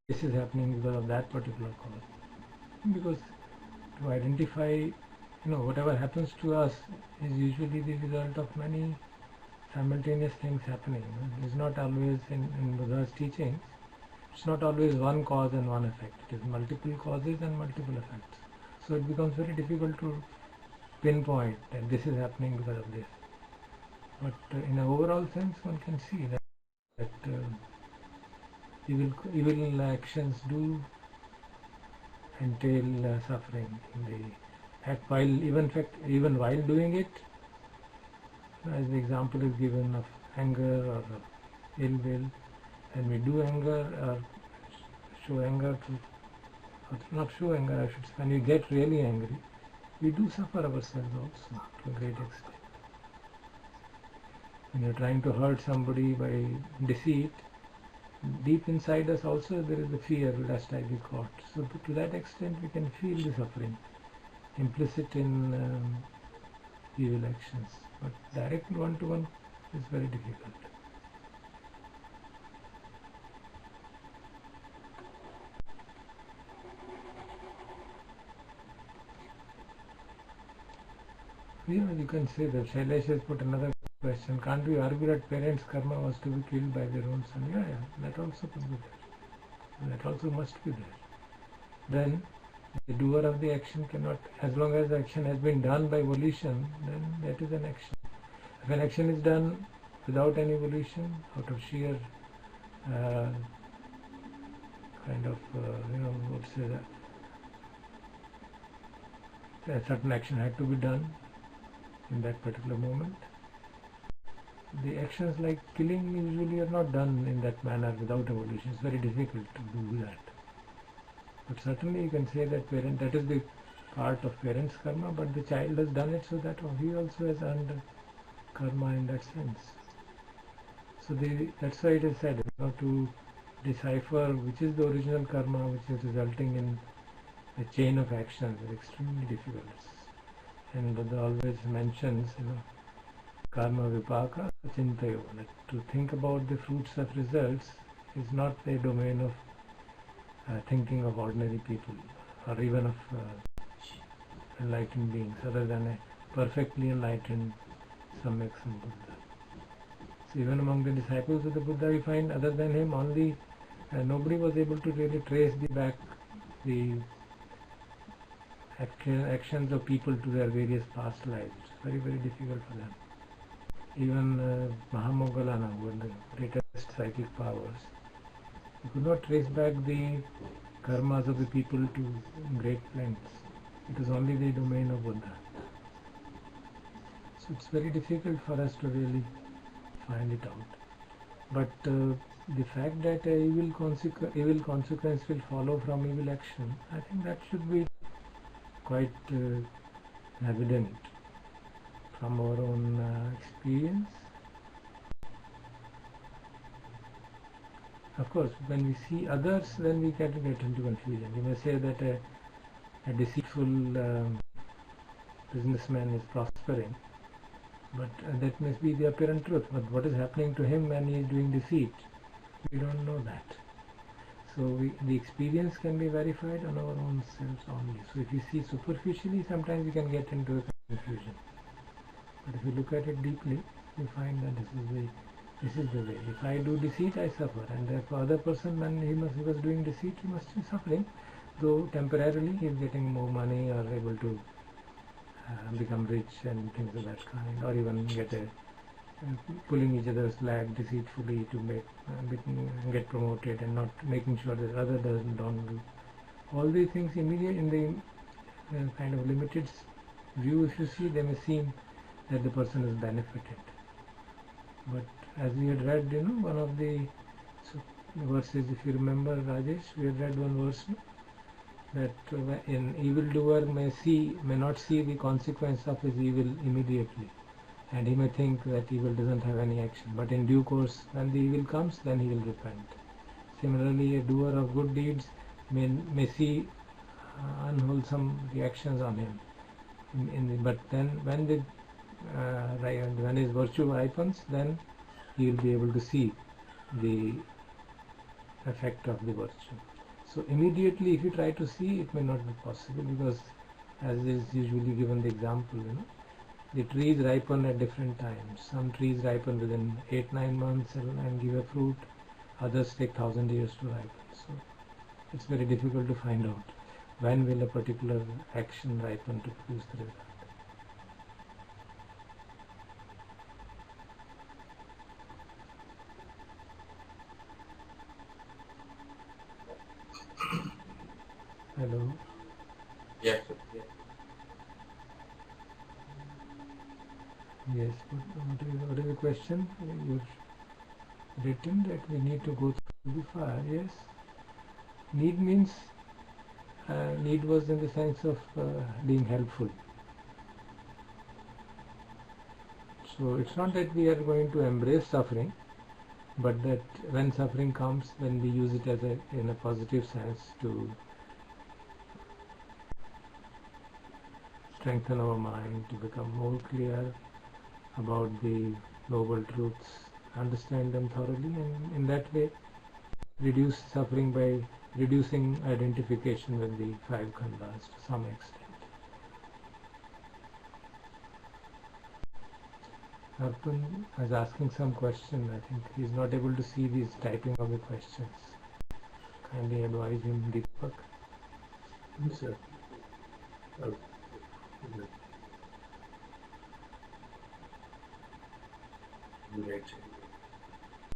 this is happening because of that particular cause. Because to identify, whatever happens to us is usually the result of many simultaneous things happening. It is not always in Buddha's teachings. It's not always one cause and one effect. It is multiple causes and multiple effects. So it becomes very difficult to pinpoint that this is happening because of this. But in an overall sense, one can see that evil actions do entail suffering. Even while doing it, as the example is given of anger or ill will, and we do anger or show anger or not show anger, I should say, when we get really angry, we do suffer ourselves also to a great extent. When you're trying to hurt somebody by deceit, deep inside us also there is the fear lest I be caught. So to that extent we can feel the suffering implicit in evil actions. But direct one-to-one is very difficult. You can say that Shailesh has put another question. Can't we argue that parents' karma was to be killed by their own son? Yeah, that also could be there. That also must be there. Then the doer of the action cannot, as long as the action has been done by volition, then that is an action. If an action is done without any volition, out of sheer let's say that a certain action had to be done in that particular moment. The actions like killing usually are not done in that manner without a volition. It's very difficult to do that. But certainly you can say that that is the part of parents' karma, but the child has done it so that he also has earned karma in that sense. So that's why it is said, to decipher which is the original karma which is resulting in a chain of actions is extremely difficult. And Buddha always mentions, karma vipaka chintayo, that to think about the fruits of results is not the domain of thinking of ordinary people or even of enlightened beings other than a perfectly enlightened Samyak Sambuddha. So even among the disciples of the Buddha we find other than him only nobody was able to really trace the actions of people to their various past lives. It's very, very difficult for them. Even Mahamoggallana, who had the greatest psychic powers, he could not trace back the karmas of the people to great lengths. It was only the domain of Buddha. So it's very difficult for us to really find it out. But the fact that evil consequence will follow from evil action, I think that should be quite evident from our own experience. Of course, when we see others, then we can get into confusion. You may say that a deceitful businessman is prospering, but that must be the apparent truth. But what is happening to him when he is doing deceit? We don't know that. So the experience can be verified on our own selves only. So if you see superficially, sometimes you can get into a confusion. But if you look at it deeply, you find that this is the way. If I do deceit, I suffer, and the other person, when he was doing deceit, he must be suffering, though temporarily he is getting more money or able to become rich and things of that kind, or even pulling each other's leg deceitfully to get promoted and not making sure that other don't do. All these things immediately in the kind of limited view, if you see, they may seem that the person is benefited. But as we had read, one of the verses, if you remember, Rajesh, we had read one verse that an evildoer may not see the consequence of his evil immediately, and he may think that evil doesn't have any action. But in due course, when the evil comes, then he will repent. Similarly, a doer of good deeds may see unwholesome reactions on him. But then when his virtue ripens, then he will be able to see the effect of the virtue. So immediately if you try to see, it may not be possible, because as is usually given the example, the trees ripen at different times. Some trees ripen within 8-9 months and give a fruit. Others take 1,000 years to ripen. So it's very difficult to find out when will a particular action ripen to produce the result. Hello. Yes, sir. Yes. What is the question? You've written that we need to go through the fire. Yes. Need means need was in the sense of being helpful. So it's not that we are going to embrace suffering, but that when suffering comes, then we use it as in a positive sense to strengthen our mind, to become more clear about the noble truths, understand them thoroughly, and in that way reduce suffering by reducing identification with the five khandhas to some extent. Arpan is asking some question. I think he is not able to see these typing of the questions. Kindly advise him, Deepak. Yes, sir. Right.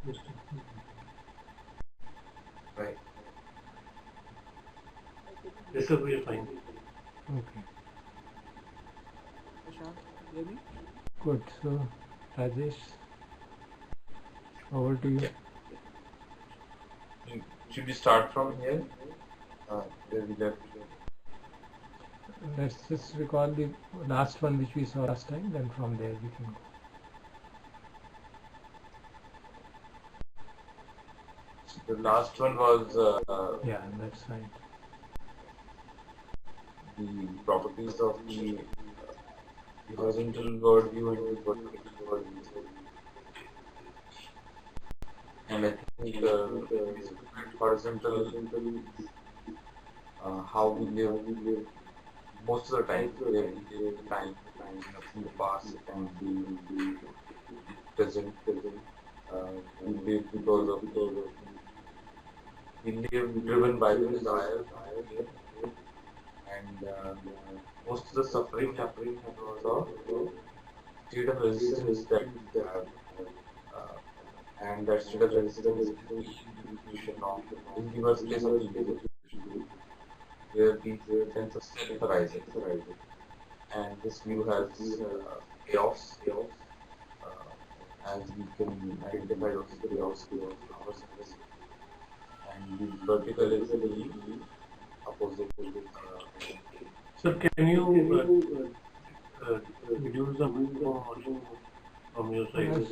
Yes, Right. yes, sir, we are fine. Okay, Prashant, hear me? good. So, Rajesh, over to you. Yeah. Should we start from here? Where we left. Let's just recall the last one which we saw last time, then from there we can go. The last one was Yeah, that's right. the properties of the horizontal worldview and the vertical worldview. And I think horizontal, how we live most of the time, we live the time in the past and the present. We live because of we live driven by the desire, and most of the suffering because of state of resistance that we have, and that state of resistance is the institution of universe place of individual, where the sense of self arises, and this view has chaos, as we can identify also the chaos of ourselves. And the vertical is the opposite. Sir, can you reduce the volume from your side? Yes.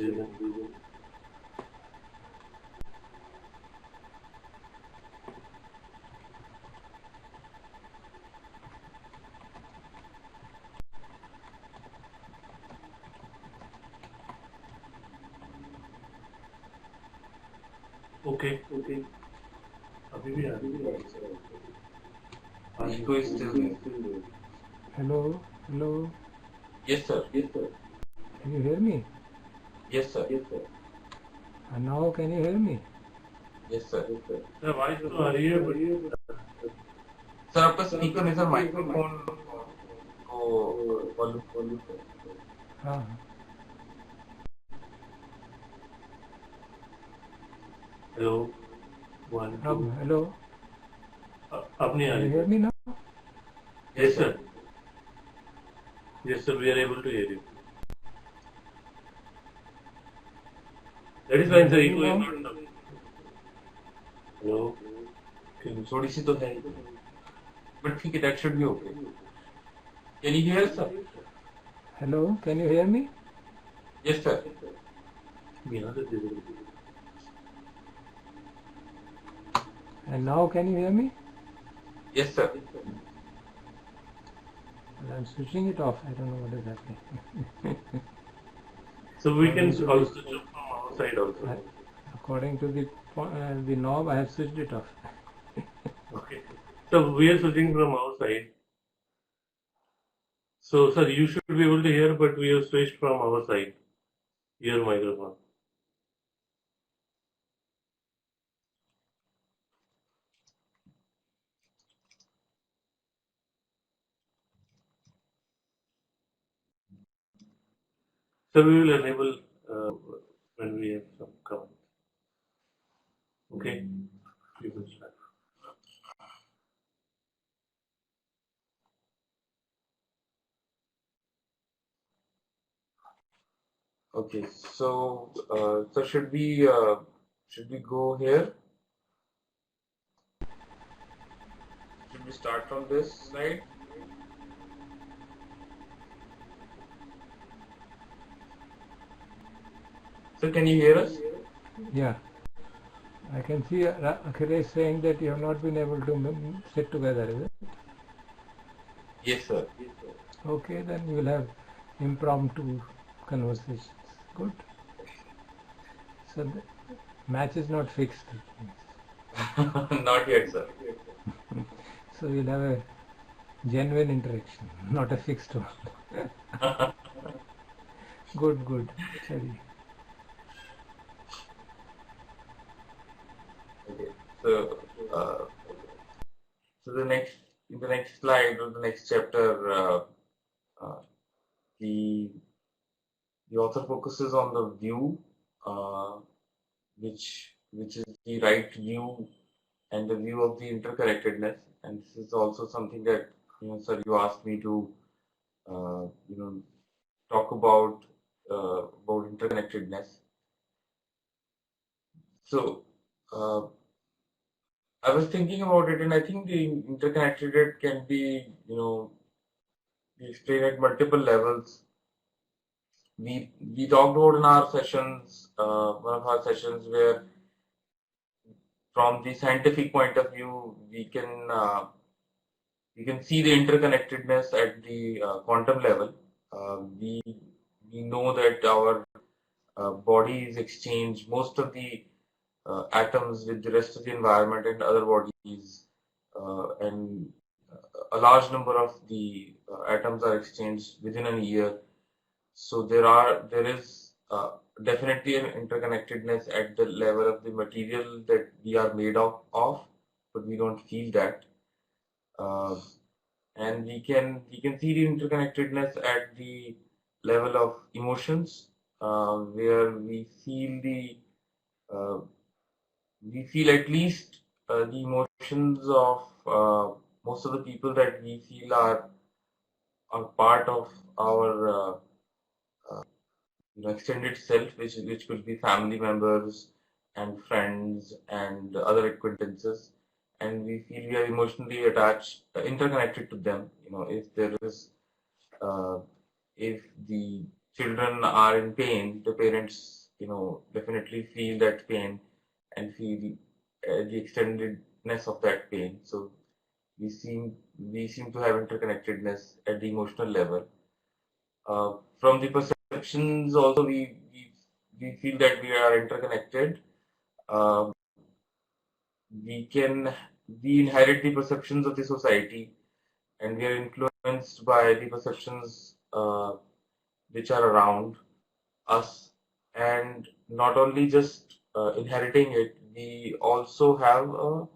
Okay. अभी भी आ रही है. Ego is still there. Hello, hello. Yes, sir. Can you hear me? Yes, sir. And now can you hear me? Yes, sir. Sir आवाज तो आ रही है but sir आपका speaker में सर माइक्रोफोन को वॉल्यूम हाँ. hello. 1 2. Hello. अब नहीं आ Can रही. you hear me now? Yes, sir. Yes, sir. We are able to hear you. That is fine, sir. Echo is not enough. Hello. थोड़ी सी तो है, but ठीक है, that should be okay. Can you hear, sir? Hello. Can you hear me? Yes, sir. यहाँ से दे दो. And now can you hear me? Yes, sir. Well, I'm switching it off. I don't know what is happening. So we can also switch off from our side also. According to the knob, I have switched it off. So we are switching from our side. So sir, you should be able to hear, but we have switched from our side. Your microphone. So we will enable when we have some comment. Okay, you can start. Okay, so should we go here? Should we start from this slide? So can you hear us? Yeah. I can see Akhilesh saying that you have not been able to sit together, is it? Yes, sir. Okay, then you will have impromptu conversations. Good. So the match is not fixed. Not yet, sir. So you'll have a genuine interaction, not a fixed one. Good, good. Sorry. Okay. So the next slide or the next chapter, the author focuses on the view, which is the right view and the view of the interconnectedness. And this is also something that sir, you asked me to talk about interconnectedness. So I was thinking about it, and I think the interconnected can be explained at multiple levels. We talked about in our sessions, one of our sessions, where from the scientific point of view, we can see the interconnectedness at the quantum level. We know that our bodies exchange most of the atoms with the rest of the environment and other bodies, and a large number of the atoms are exchanged within a year. So there is definitely an interconnectedness at the level of the material that we are made of, but we don't feel that. And we can see the interconnectedness at the level of emotions, where we feel at least the emotions of most of the people that we feel are part of our extended self, which could be family members and friends and other acquaintances, and we feel we are emotionally attached, interconnected to them. If there is, if the children are in pain, the parents, definitely feel that pain and feel the extendedness of that pain. So we seem to have interconnectedness at the emotional level. From the perceptions also, we feel that we are interconnected. We inherit the perceptions of the society, and we are influenced by the perceptions which are around us. And not only just inheriting it, we also have a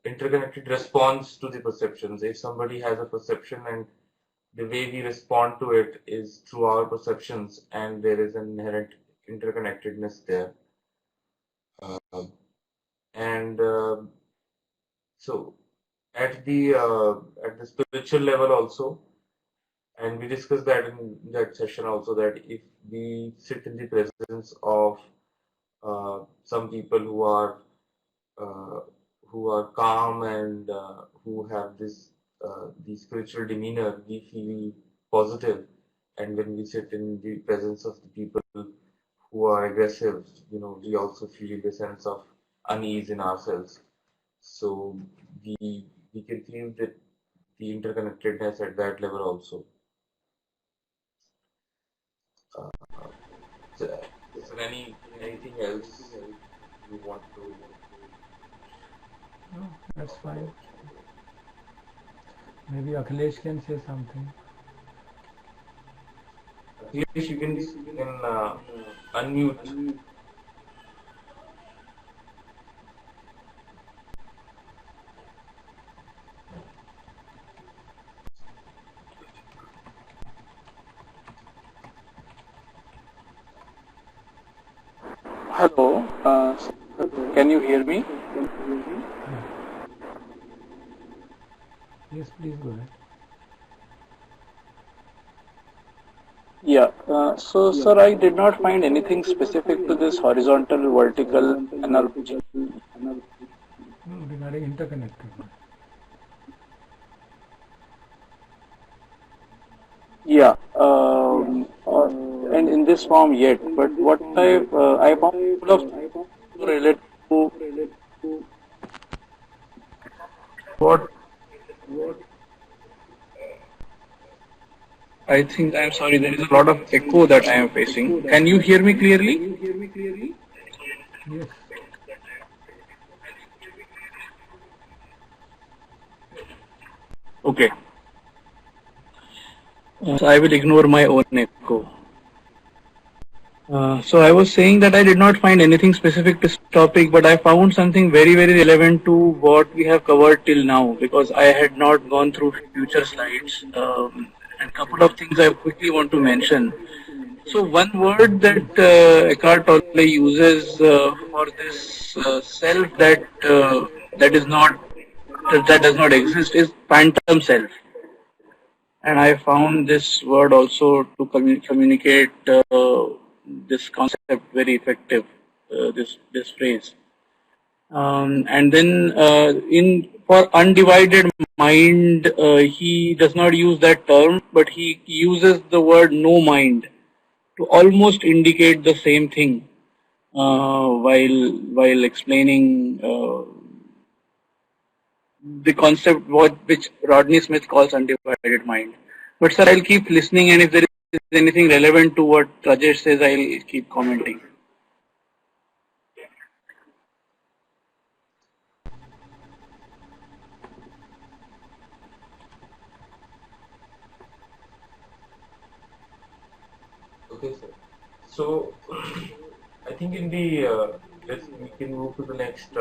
interconnected response to the perceptions. If somebody has a perception, and the way we respond to it is through our perceptions, and there is an inherent interconnectedness there. So at the spiritual level also, and we discussed that in that session also, that if we sit in the presence of some people who are calm and who have this the spiritual demeanor, we feel positive. And when we sit in the presence of the people who are aggressive, we also feel the sense of unease in ourselves. So we can feel that the interconnectedness at that level also. Is there anything else you want to? No, that's fine. Maybe Akhilesh can say something. Akhilesh, you can unmute. Hello, can you hear me? Yes, please go ahead. Yeah, so sir, I did not find anything specific to this horizontal vertical analogy. Regarding interconnected. Yeah, and in this form yet, but what I found a couple of related to what I think. I'm sorry, there is a lot of echo that I am facing. Can you hear me clearly? Yes. Okay. So I will ignore my own echo. So I was saying that I did not find anything specific to this topic, but I found something very, very relevant to what we have covered till now, because I had not gone through future slides. And a couple of things I quickly want to mention. So one word that Eckhart Tolle uses for this self that is not that does not exist is phantom self. And I found this word also to communicate this concept very effective. This phrase, and then in for undivided mind, he does not use that term, but he uses the word no mind to almost indicate the same thing while explaining the concept which Rodney Smith calls undivided mind. But sir, I'll keep listening, and if there is anything relevant to what Rajesh says, I'll keep commenting. Okay, sir. So I think in the we can move to the next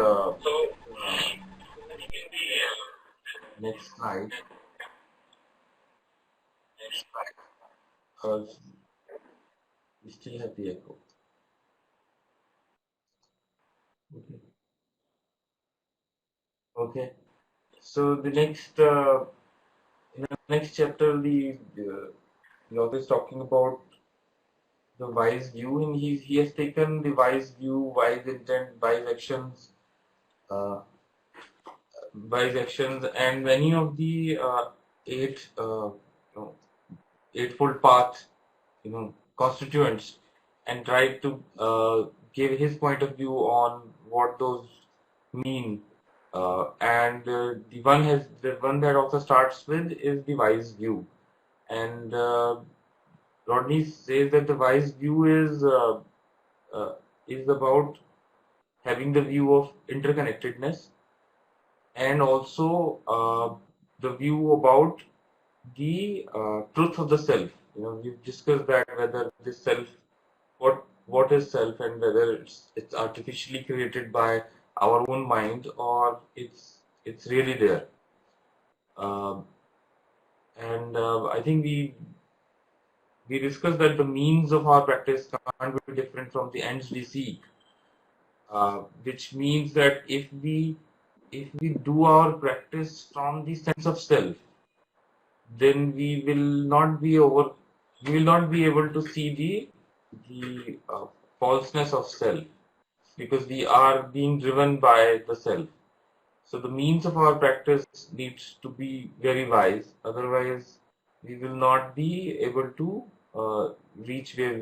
next slide. We still have the echo. Okay. Okay. So the next in the next chapter, the author is talking about the wise view, and he has taken the wise view, wise intent, uh, wise actions, and many of the eight eightfold path, constituents, and tried to give his point of view on what those mean. And the one that also starts with is the wise view, and Rodney says that the wise view is about having the view of interconnectedness, and also the view about the truth of the self. We've discussed that whether this self, what is self, and whether it's artificially created by our own mind, or it's really there. And I think we discussed that the means of our practice can't be different from the ends we seek, which means that if we do our practice from the sense of self, then we will not be able to see the falseness of self, because we are being driven by the self. So the means of our practice needs to be very wise, otherwise we will not be able to reach where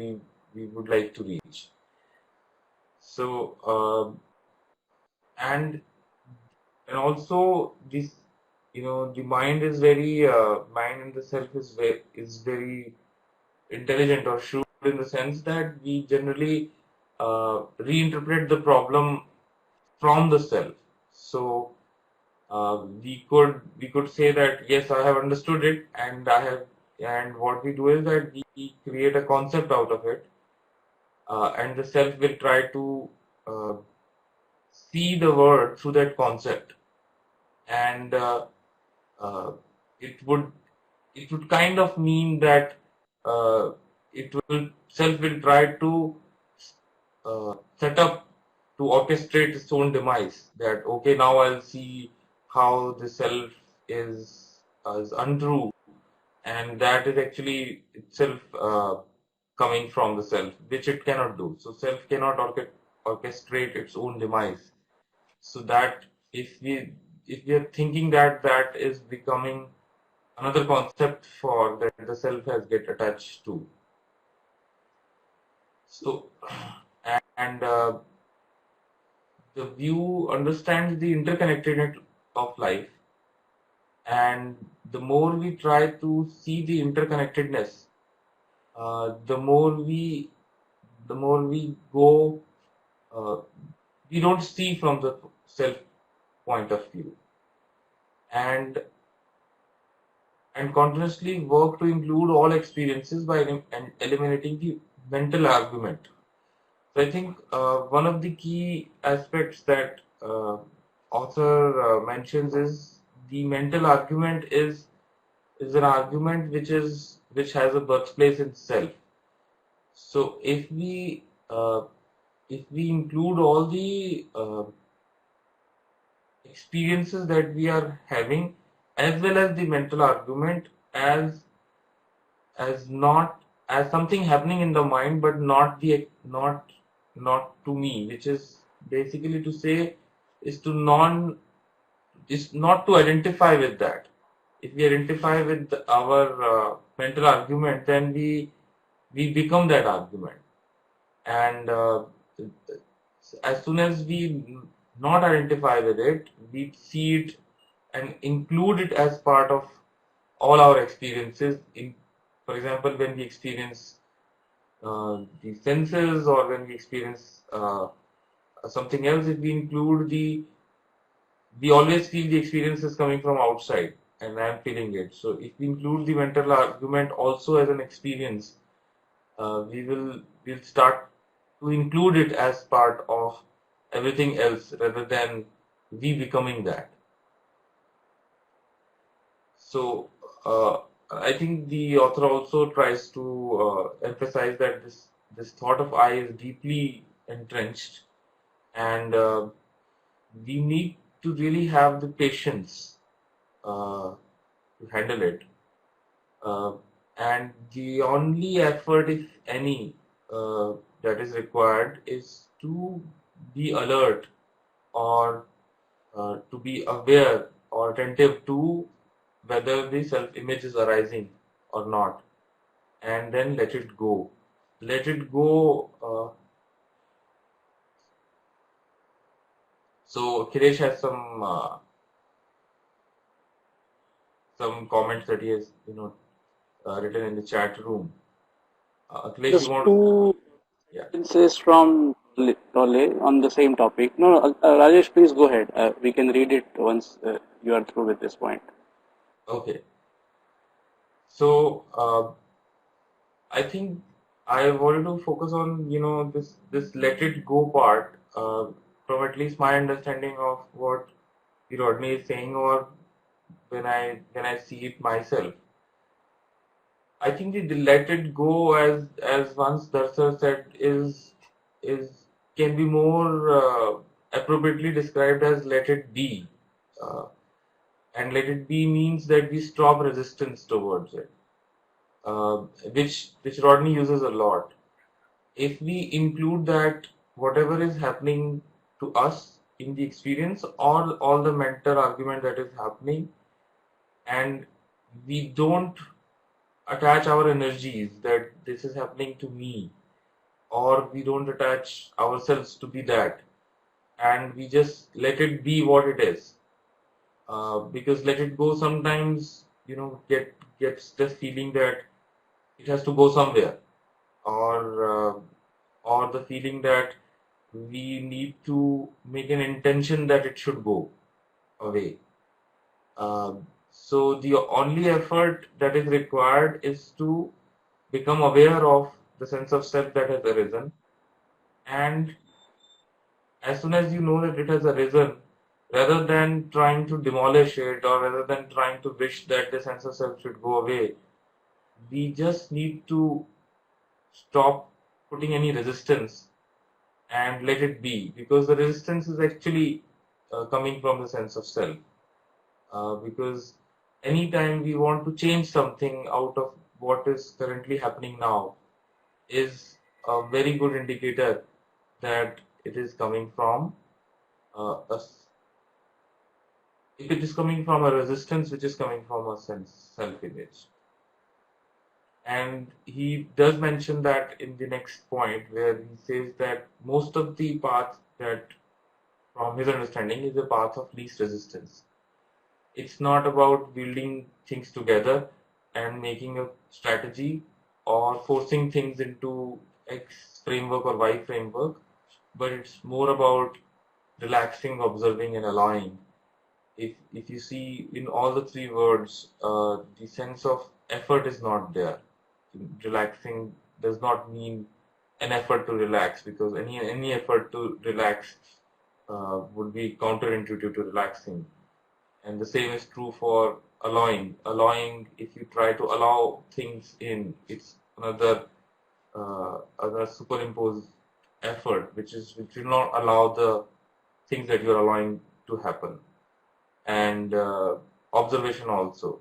we would like to reach. So and also this, the mind is very mind in the self is very intelligent or shrewd, in the sense that we generally reinterpret the problem from the self. So we could say that yes, I have understood it, and what we do is that we create a concept out of it, and the self will try to uh, see the world through that concept, and uh, it would kind of mean that uh, self will try to set up to orchestrate its own demise. That okay, now I'll see how the self is untrue, and that is actually itself coming from the self, which it cannot do. So self cannot orchestrate its own demise. So that if we are thinking that that is becoming another concept for that the self has get attached to. So and the view understands the interconnectedness of life, and the more we try to see the interconnectedness, the more we go, uh, we don't see from the self point of view, and continuously work to include all experiences by eliminating the mental argument. So I think one of the key aspects that author mentions is the mental argument is an argument which has a birthplace in self. So if we include all the experiences that we are having, as well as the mental argument, as not as something happening in the mind, but not to me, which is basically to say is to non is not to identify with that. If we identify with our mental argument, then we become that argument, and as soon as we not identify with it, we see it and include it as part of all our experiences. For example, when we experience the senses, or when we experience something else, if we include we always feel the experience is coming from outside, and I'm feeling it. So if we include the mental argument also as an experience, we'll start to include it as part of everything else, rather than we becoming that. So I think the author also tries to emphasize that this thought of I is deeply entrenched, and we need to really have the patience to handle it. And the only effort, if any, that is required is to be alert, or to be aware or attentive to whether the self-image is arising or not, and then let it go. Let it go. So Kiresh has some comments that he has written in the chat room. Akhilesh, Just you want two yeah. sentences from Tole on the same topic. No, Rajesh, please go ahead. We can read it once you are through with this point. Okay. So I think I wanted to focus on this let it go part, from at least my understanding of what Rodney is saying, or when I see it myself. I think the let it go, as once Darsar said, is can be more appropriately described as let it be, uh, and let it be means that we stop resistance towards it, uh, which Rodney uses a lot. If we include that whatever is happening to us in the experience, all the mental argument that is happening, and we don't attach our energies that this is happening to me, or we don't attach ourselves to be that, and we just let it be what it is, because let it go sometimes gets this feeling that it has to go somewhere, or the feeling that we need to make an intention that it should go away. So the only effort that is required is to become aware of the sense of self that has arisen, and as soon as you know that it has arisen, rather than trying to demolish it or rather than trying to wish that the sense of self should go away, we just need to stop putting any resistance and let it be, because the resistance is actually coming from the sense of self. Because anytime we want to change something out of what is currently happening now is a very good indicator that it is coming from if it is coming from a resistance which is coming from a self-image. And he does mention that in the next point, where he says that most of the path that, from his understanding, is a path of least resistance. It's not about building things together and making a strategy or forcing things into X framework or Y framework, but it's more about relaxing, observing, and allowing. If you see in all the three words, the sense of effort is not there. Relaxing does not mean an effort to relax, because any effort to relax would be counterintuitive to relaxing. And the same is true for allowing. Allowing, if you try to allow things in, it's another superimposed effort, which will not allow the things that you're allowing to happen. And observation also.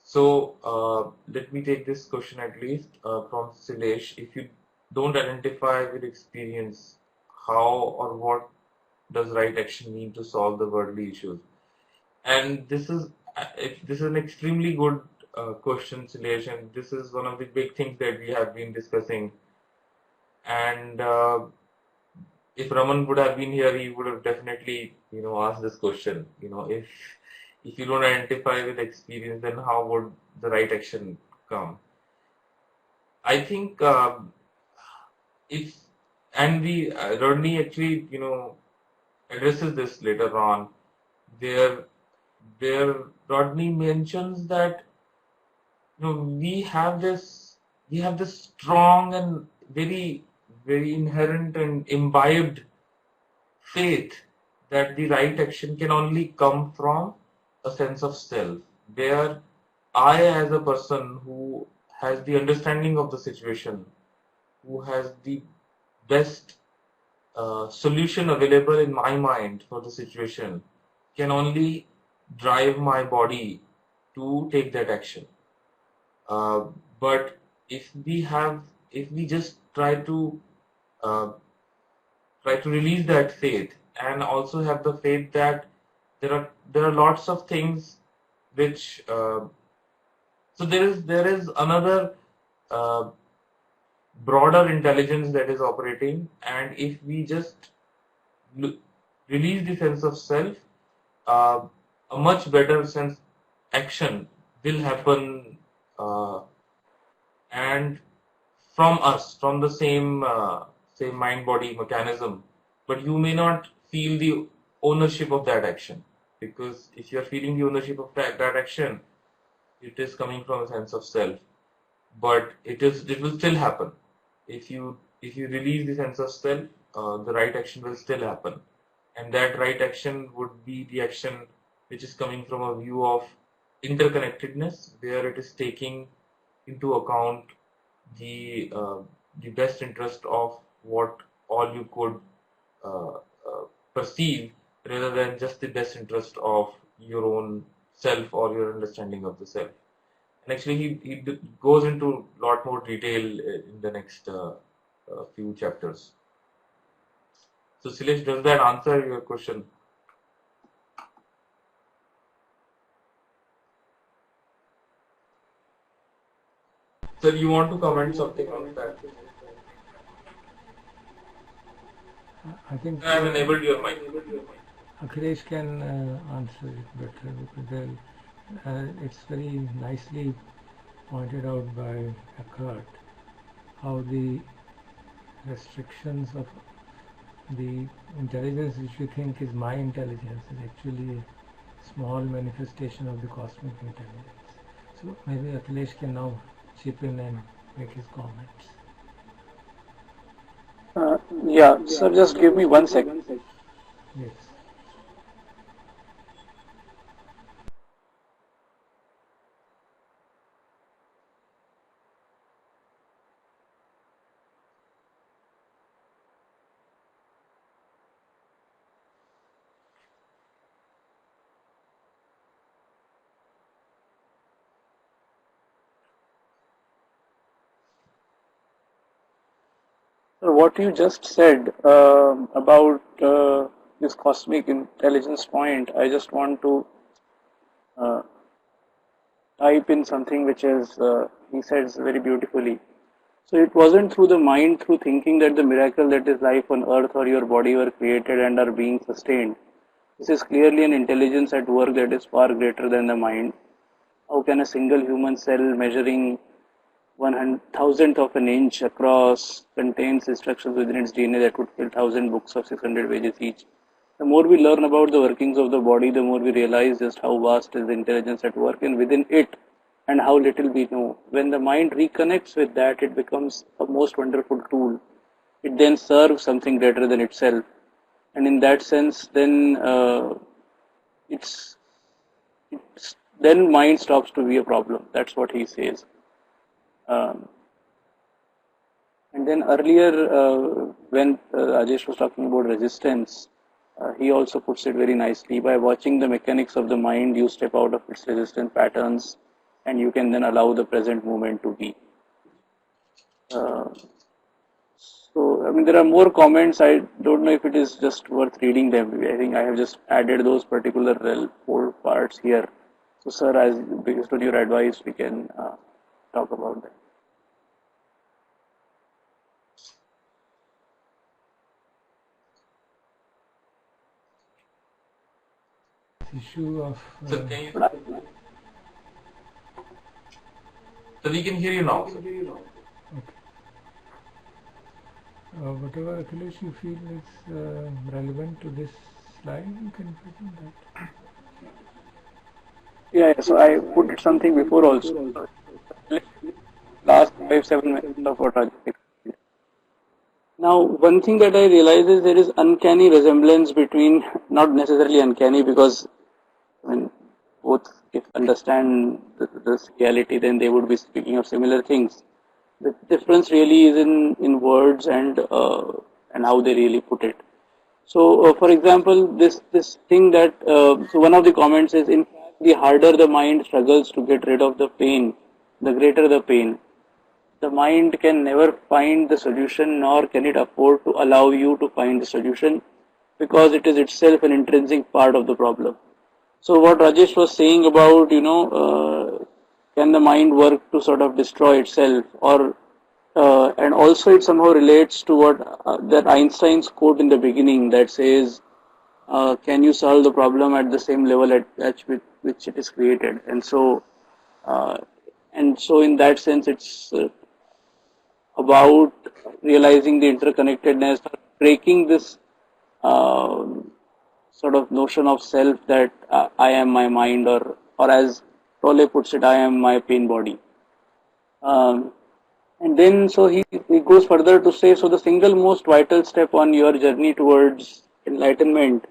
So let me take this question at least from Silesh. If you don't identify with experience, how or what does right action mean to solve the worldly issues? And this is an extremely good question, Silesh, and this is one of the big things that we have been discussing. And if Raman would have been here, he would have definitely, asked this question. If you don't identify with experience, then how would the right action come? I think Rodney actually, addresses this later on. There Rodney mentions that we have this strong and very, very inherent and imbibed faith that the right action can only come from a sense of self, where I, as a person who has the understanding of the situation, who has the best solution available in my mind for the situation, can only drive my body to take that action. But if we just try to release that faith, and also have the faith that there are lots of things which so there is another broader intelligence that is operating, and if we just release the sense of self, a much better sense action will happen, and from the same mind body mechanism, but you may not feel the ownership of that action, because if you are feeling the ownership of that action, it is coming from a sense of self, but it will still happen. If you release the sense of self, the right action will still happen, and that right action would be the action which is coming from a view of interconnectedness, where it is taking into account the best interest of what all you could perceive, rather than just the best interest of your own self or your understanding of the self. And actually, he goes into a lot more detail in the next few chapters. So, Silesh, does that answer your question? Sir, you want to comment something on that? I think I have enabled your mic. Akhilesh can answer it better, because it's very nicely pointed out by Eckhart how the restrictions of the intelligence which we think is my intelligence is actually a small manifestation of the cosmic intelligence. So maybe Akhilesh can now chip in and make his comments. Yeah, sir, just give me 1 second. Yes. So what you just said about this cosmic intelligence point, I just want to uh, type in something which is, he says very beautifully. So it wasn't through the mind, through thinking, that the miracle that is life on earth or your body were created and are being sustained. This is clearly an intelligence at work that is far greater than the mind. How can a single human cell measuring 1/1000th of an inch across contains instructions within its DNA that would fill 1000 books of 600 pages each? The more we learn about the workings of the body, the more we realize just how vast is the intelligence at work and within it, and how little we know. When the mind reconnects with that, it becomes a most wonderful tool. It then serves something greater than itself. And in that sense, then then mind stops to be a problem. That's what he says. And then earlier, when Rajesh was talking about resistance, he also puts it very nicely. By watching the mechanics of the mind, you step out of its resistant patterns, and you can then allow the present moment to be. So, I mean, there are more comments. I don't know if it is just worth reading them. I think I have just added those particular 4 parts here. So, sir, based on your advice, we can talk about that. Issue of So we can hear you now. okay. Whatever Akhilesh you feel is relevant to this slide, you can present that. Yeah, so I put something before also. Last 5-7 minutes of what I explained. Now, one thing that I realize is there is uncanny resemblance between, not necessarily uncanny, because I mean, both if understand this reality, then they would be speaking of similar things. The difference really is in words and how they really put it. So, for example, this thing that so one of the comments is, in fact, the harder the mind struggles to get rid of the pain, the greater the pain. The mind can never find the solution, nor can it afford to allow you to find the solution, because it is itself an intrinsic part of the problem. So what Rajesh was saying about, can the mind work to sort of destroy itself, or and also it somehow relates to what that Einstein's quote in the beginning that says, can you solve the problem at the same level at which it is created? And so in that sense, it's about realizing the interconnectedness, breaking this sort of notion of self that I am my mind, or as Tolle puts it, I am my pain body. And then so he goes further to say, so the single most vital step on your journey towards enlightenment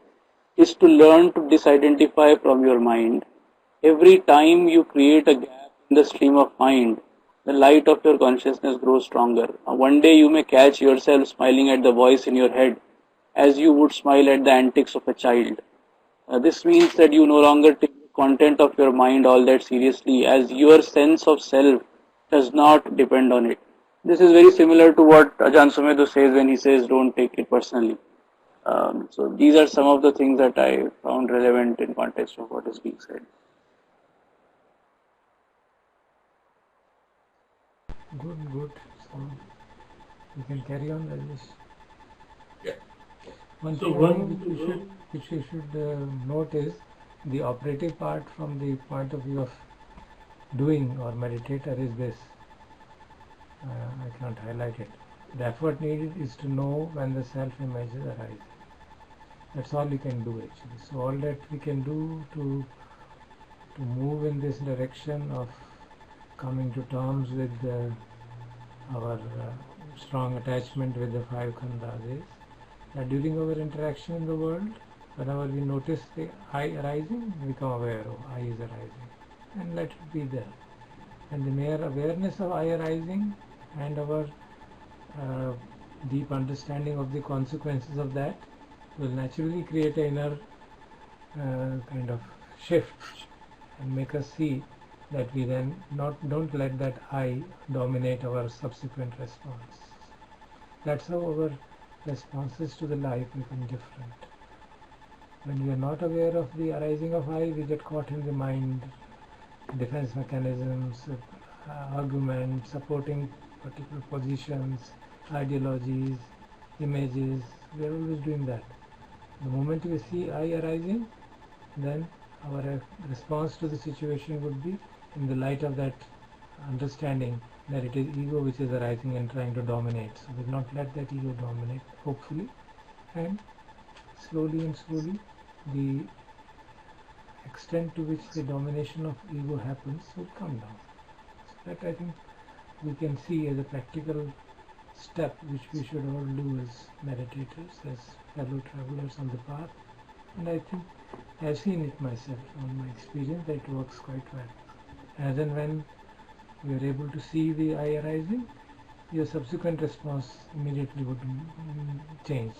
is to learn to disidentify from your mind. Every time you create a gap in the stream of mind, the light of your consciousness grows stronger. One day you may catch yourself smiling at the voice in your head as you would smile at the antics of a child. This means that you no longer take the content of your mind all that seriously, as your sense of self does not depend on it. This is very similar to what Ajahn Sumedho says when he says, don't take it personally. So these are some of the things that I found relevant in context of what is being said. Good. So you can carry on, Rajesh. Yeah. One So thing one- which you should note is the operative part from the point of view of doing or meditator is this. I can't highlight it. The effort needed is to know when the self-image is arising. That's all you can do actually. So all that we can do to move in this direction of coming to terms with our strong attachment with the five khandhas is that during our interaction in the world, whenever we notice the I arising, we become aware of I is arising and let it be there. And the mere awareness of I arising and our deep understanding of the consequences of that will naturally create an inner kind of shift and make us see that we then don't let that I dominate our subsequent response. That's how our responses to the life become different. When we are not aware of the arising of I, we get caught in the mind, defense mechanisms, arguments, supporting particular positions, ideologies, images. We are always doing that. The moment we see I arising, then our response to the situation would be in the light of that understanding that it is ego which is arising and trying to dominate. So we will not let that ego dominate, hopefully, and slowly and slowly the extent to which the domination of ego happens will come down. So that I think we can see as a practical step which we should all do as meditators, as fellow travelers on the path. And I think I have seen it myself on my experience that it works quite well. As and when we are able to see the I arising, your subsequent response immediately would change.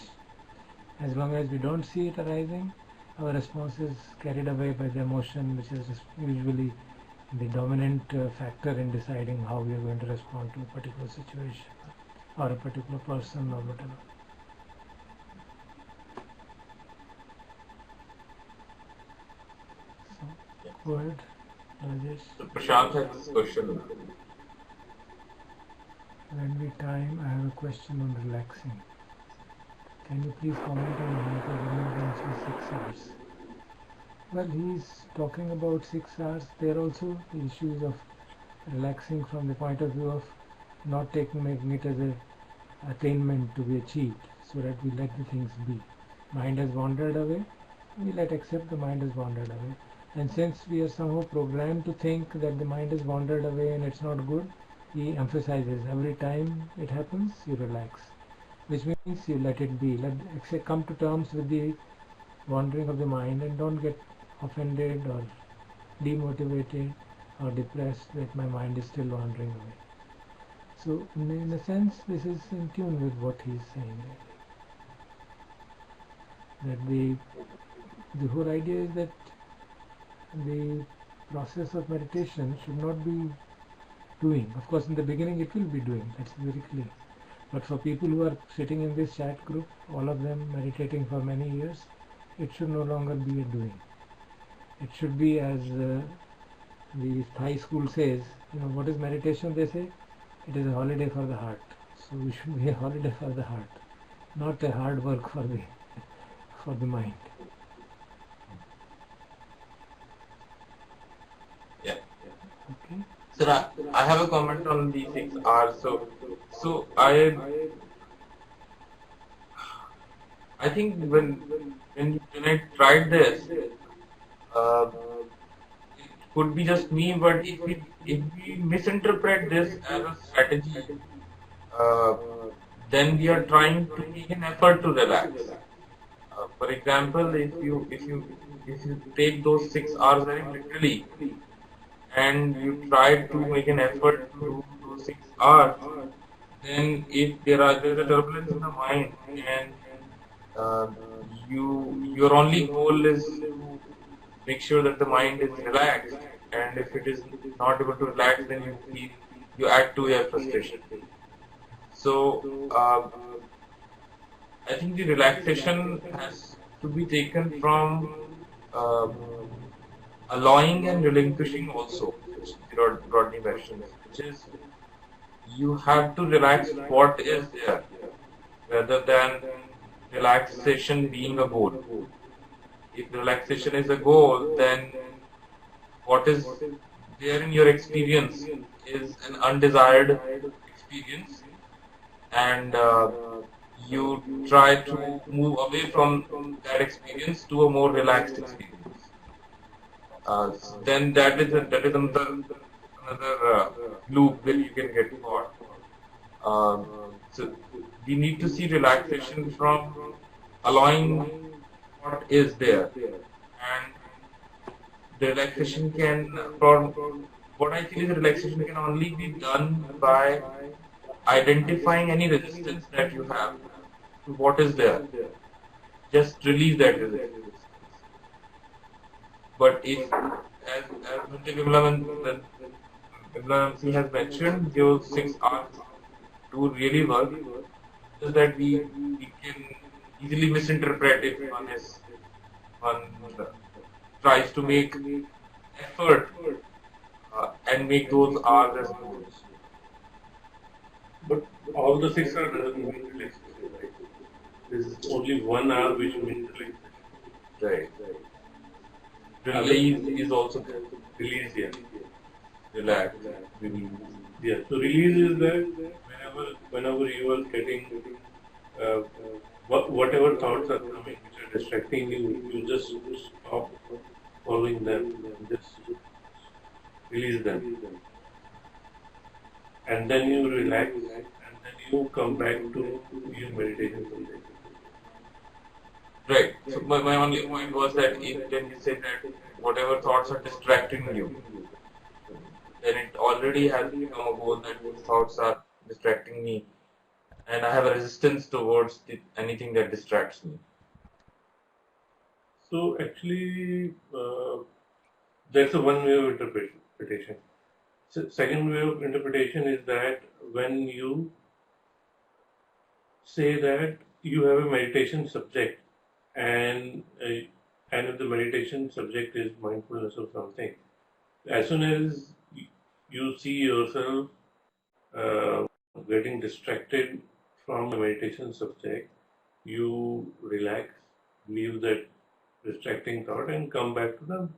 As long as we don't see it arising, our response is carried away by the emotion, which is usually the dominant factor in deciding how we are going to respond to a particular situation or a particular person or whatever. So, go ahead, Rajesh. So Prashant has this question. When we time, I have a question on relaxing. Can you please comment on how to remove for 6 hours? Well, he's talking about 6 hours. There are also the issues of relaxing from the point of view of not making it as an attainment to be achieved, so that we let the things be. Mind has wandered away, we accept the mind has wandered away. And since we are somehow programmed to think that the mind has wandered away and it's not good, he emphasizes every time it happens, you relax. Which means you let it be. Come to terms with the wandering of the mind and don't get offended or demotivated or depressed that my mind is still wandering away. So in a sense, this is in tune with what he is saying. That the whole idea is that the process of meditation should not be doing. Of course, in the beginning it will be doing. That's very clear. But for people who are sitting in this chat group, all of them meditating for many years, it should no longer be a doing. It should be, as the Thai school says, what is meditation? They say it is a holiday for the heart. So we should be a holiday for the heart, not a hard work for the mind. Yeah. Okay. Sir, I have a comment on the 6 hours. So I think when I tried this, it could be just me, but if we misinterpret this as a strategy, then we are trying to make an effort to relax. For example, if you take those 6 hours very literally, and you try to make an effort to do those 6 hours, then if there's a turbulence in the mind and your only goal is to make sure that the mind is relaxed, and if it is not able to relax, then you add to your frustration. So I think the relaxation has to be taken from allowing and relinquishing also, which Rodney mentioned, which is you have to relax what is there rather than relaxation being a goal. If relaxation is a goal, then what is there in your experience is an undesired experience, and you try to move away from that experience to a more relaxed experience. Then that is another loop where you can get caught. So we need to see relaxation from allowing what is there, and the relaxation can, from what I feel is relaxation can only be done by identifying any resistance that you have to what is there. Just release that resistance. But if, as Bhante Vimla has mentioned, your 6 hours do really work, just that we can easily misinterpret if one tries to make effort and make those hours as goals. But all the 6 hours doesn't mean relaxation, right? There is only 1 hour which means relaxation. Right. Release is also there. Release, yeah. Relax, release. Yeah, so release is that whenever you are getting whatever thoughts are coming which are distracting you, you just stop following them, just release them. And then you relax, and then you come back to your meditation subject. Right. So my only point was that when you say that whatever thoughts are distracting you, then it already has become a goal that those thoughts are distracting me, and I have a resistance towards anything that distracts me. So actually, that's a one way of interpretation. So second way of interpretation is that when you say that you have a meditation subject, and if the meditation subject is mindfulness of something, as soon as you see yourself getting distracted from the meditation subject, you relax, leave that distracting thought, and come back to the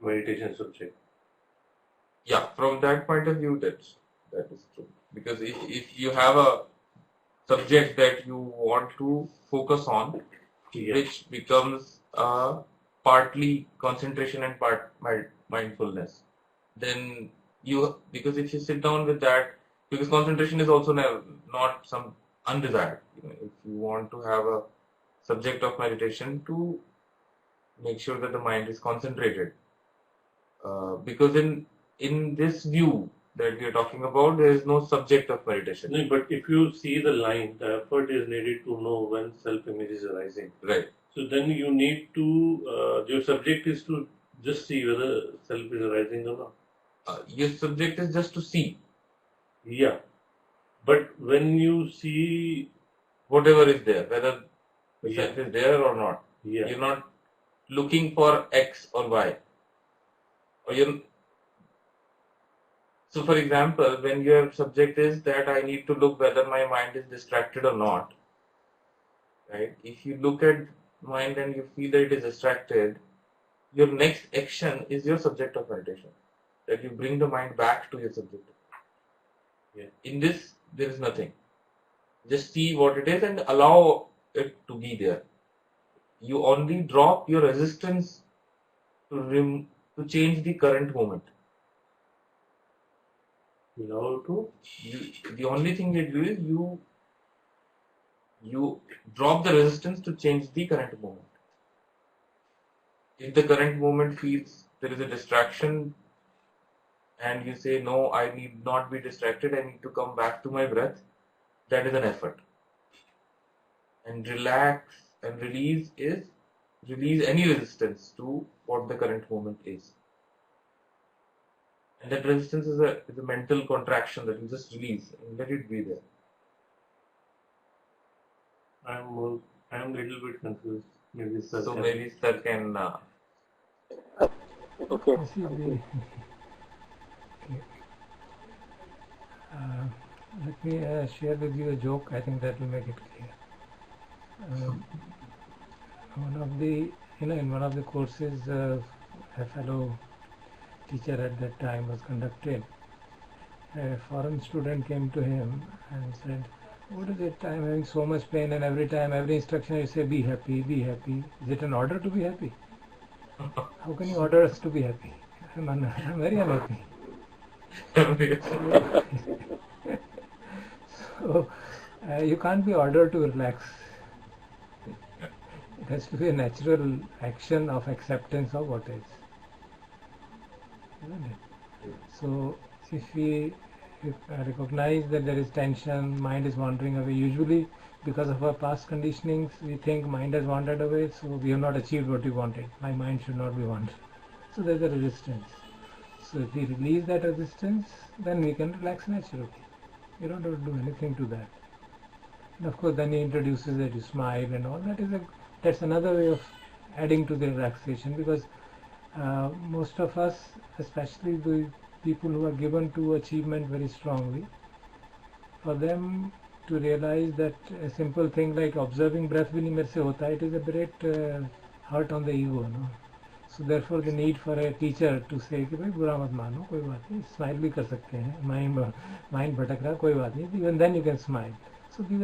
meditation subject. Yeah, from that point of view, that is true. Because if you have a subject that you want to focus on, which becomes partly concentration and part mindfulness, then because if you sit down with that, because concentration is also not some undesired. If you want to have a subject of meditation, to make sure that the mind is concentrated, because in this view that we are talking about, there is no subject of meditation. No, but if you see the line, the effort is needed to know when self-image is arising. Right. So then you need to, your subject is to just see whether self is arising or not. Your subject is just to see. Yeah. But when you see whatever is there, whether the self is there or not, you're not looking for X or Y. So for example, when your subject is that I need to look whether my mind is distracted or not, right? If you look at mind and you feel that it is distracted, your next action is your subject of meditation. That you bring the mind back to your subject. Yeah. In this, there is nothing. Just see what it is and allow it to be there. You only drop your resistance to change the current moment. The only thing you do is you drop the resistance to change the current moment. If the current moment feels there is a distraction and you say, no, I need not be distracted, I need to come back to my breath, that is an effort. And relax and release any resistance to what the current moment is. And that resistance is a mental contraction that you just release and let it be there. I am a little bit confused. Maybe sir can. Okay. Let me share with you a joke. I think that will make it clear. In one of the courses, a fellow teacher at that time was conducted. A foreign student came to him and said, What is it? I'm having so much pain, and every time, every instruction you say, be happy, be happy. Is it an order to be happy? How can you order us to be happy? I'm very unhappy. So, you can't be ordered to relax. It has to be a natural action of acceptance of what is. Isn't it? So, if we recognize that there is tension, mind is wandering away, usually because of our past conditionings, we think mind has wandered away, so we have not achieved what we wanted. My mind should not be wandered. So there's a resistance. So if we release that resistance, then we can relax naturally. You don't have to do anything to that. And of course, then he introduces that you smile and all. That's another way of adding to the relaxation, because most of us, especially the people who are given to achievement very strongly, for them to realize that a simple thing like observing breath bhi nahi mere se hota, it is a great hurt on the ego, no? So therefore the need for a teacher to say कि भाई बुरा मत मानो, कोई बात नहीं, smile भी कर सकते हैं, mind भटक रहा, कोई बात नहीं, even then you can smile. So these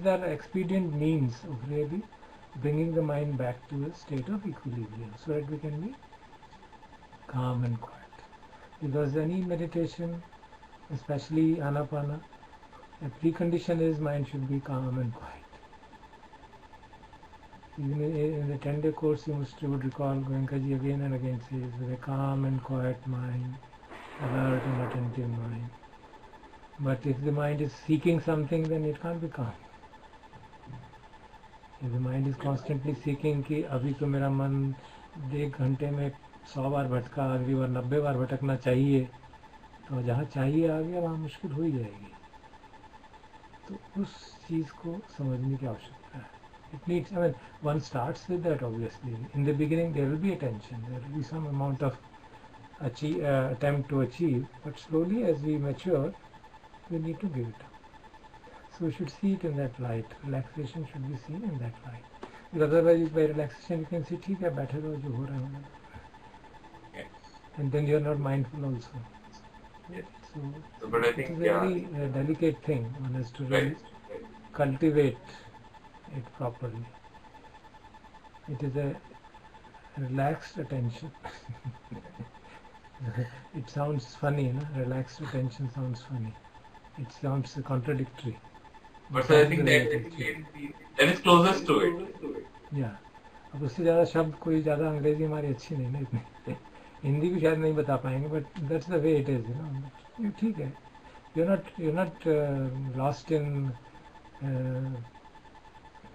are expedient means of really bringing the mind back to a state of equilibrium, so that we can be calm and quiet. Because any meditation, especially Anapana, a precondition is mind should be calm and quiet. Even in the 10-day course, you would recall Goenkaji again and again says, with a calm and quiet mind, alert and attentive mind. But if the mind is seeking something, then it can't be calm. If the mind is constantly seeking कि अभी तो मेरा मन 1 घंटे में 100 बार भटका, अगली बार 90 बार भटकना चाहिए, तो जहाँ चाहिए आ गया वहाँ मुश्किल हो ही जाएगी. तो उस चीज़ को समझने की आवश्यकता है. It needs, one starts with that obviously. In the beginning there will be a tension, there will be some amount of attempt to achieve, but slowly as we mature, we need to give it up. So we should see it in that light. Relaxation should be seen in that light. Because otherwise by relaxation you can see, ठीक है बैठे रहो जो हो रहा है. And then you are not mindful also. Yes. So But I it think, is a very delicate thing. One has to really cultivate it properly. It is a relaxed attention. It sounds funny, no? Relaxed attention sounds funny. It sounds contradictory. But I think that is closest to it. Yeah. अब उससे ज़्यादा शब्द कोई ज़्यादा अंग्रेजी हमारी अच्छी नहीं ना इतनी. हिंदी भी शायद नहीं बता पाएंगे, but that's the way it is, you know. ठीक है. You're not lost in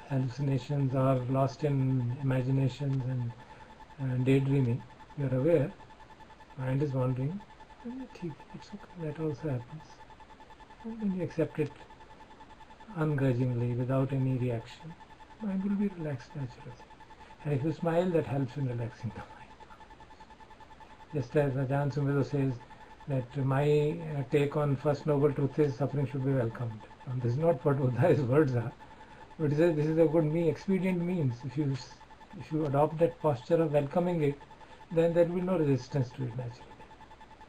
hallucinations or lost in imaginations and daydreaming. You're aware. Mind is wandering. It's okay. That also happens. And then you accept it ungrudgingly, without any reaction. Mind will be relaxed naturally. And if you smile, that helps in relaxing the mind. Just as Ajahn Sumedho says that my take on First Noble Truth is suffering should be welcomed. And this is not what Buddha's words are, but he says this is a good expedient means. If you adopt that posture of welcoming it, then there will be no resistance to it naturally.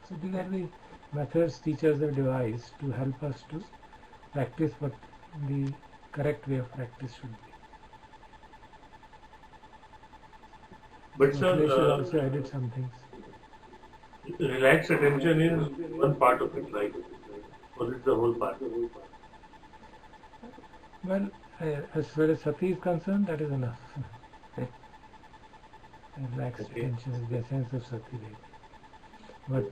So these are the methods teachers have devised to help us to practice what the correct way of practice should be. But They should sir, also edit some things. relaxed attention is one part of it, right? Or it's the whole part? Well, as far as Sati is concerned, that is enough. Relaxed attention is the essence of Sati. But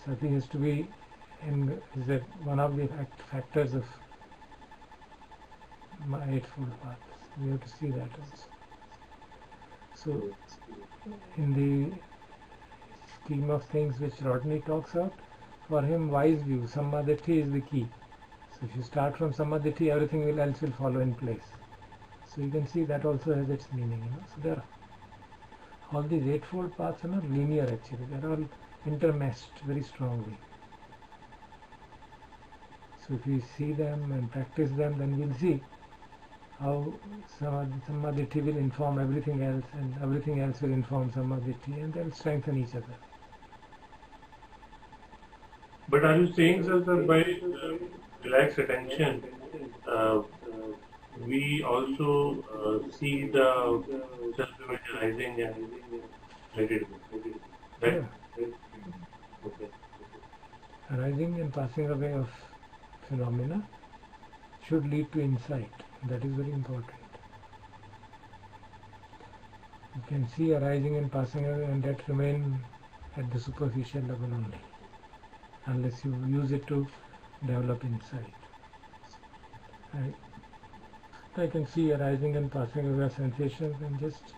Sati has to be one of the factors of my Eightfold Path. We have to see that also. So, in the scheme of things which Rodney talks out, for him wise view, Sammaditthi is the key. So if you start from Sammaditthi, everything else will follow in place. So you can see that also has its meaning. So there are all these Eightfold Paths are not linear actually, they are all intermeshed very strongly. So if we see them and practice them, then we'll see how Sammaditthi will inform everything else, and everything else will inform Sammaditthi, and they will strengthen each other. But are you saying, sir, that by relaxed attention, uh, we also see the self-image arising and related. Right? Yeah. Okay. Arising and passing away of phenomena should lead to insight. That is very important. You can see arising and passing away, and that remain at the superficial level only, unless you use it to develop insight. I can see arising and passing away of sensations and just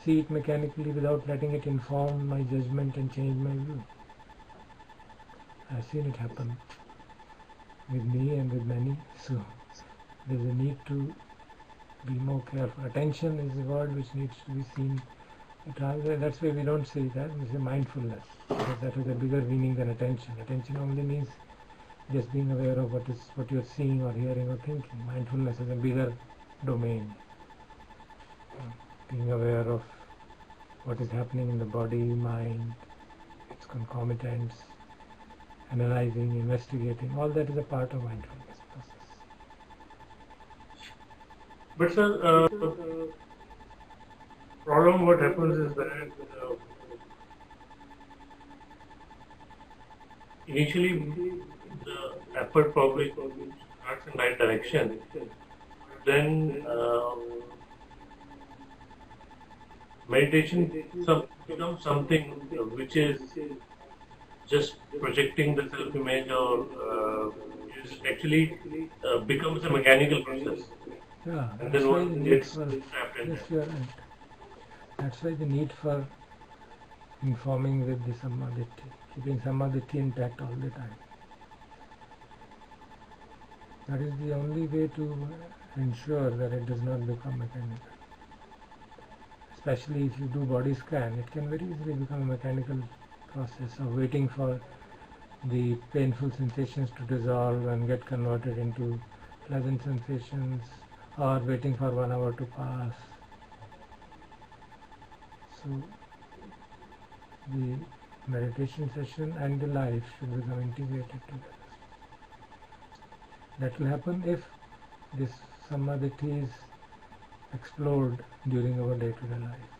see it mechanically without letting it inform my judgment and change my view. I've seen it happen with me and with many, so there's a need to be more careful. Attention is a word which needs to be seen. That's why we don't say that, we say mindfulness, because that has a bigger meaning than attention. Attention only means just being aware of what you're seeing or hearing or thinking. Mindfulness is a bigger domain. Being aware of what is happening in the body, mind, its concomitants, analyzing, investigating, all that is a part of mindfulness process. But sir, problem what happens is that initially the effort probably starts in right direction, then meditation becomes something which is just projecting the self-image or is actually becomes a mechanical process. Yeah, And that's then why the one need gets for, trapped in yes, that. you are right. That's why the need for informing with the samadhi, keeping samadhi intact all the time. That is the only way to ensure that it does not become mechanical. Especially if you do body scan, it can very easily become a mechanical process of waiting for the painful sensations to dissolve and get converted into pleasant sensations, or waiting for 1 hour to pass. So the meditation session and the life should become integrated together. That will happen if this samadhis explode during our day-to-day life,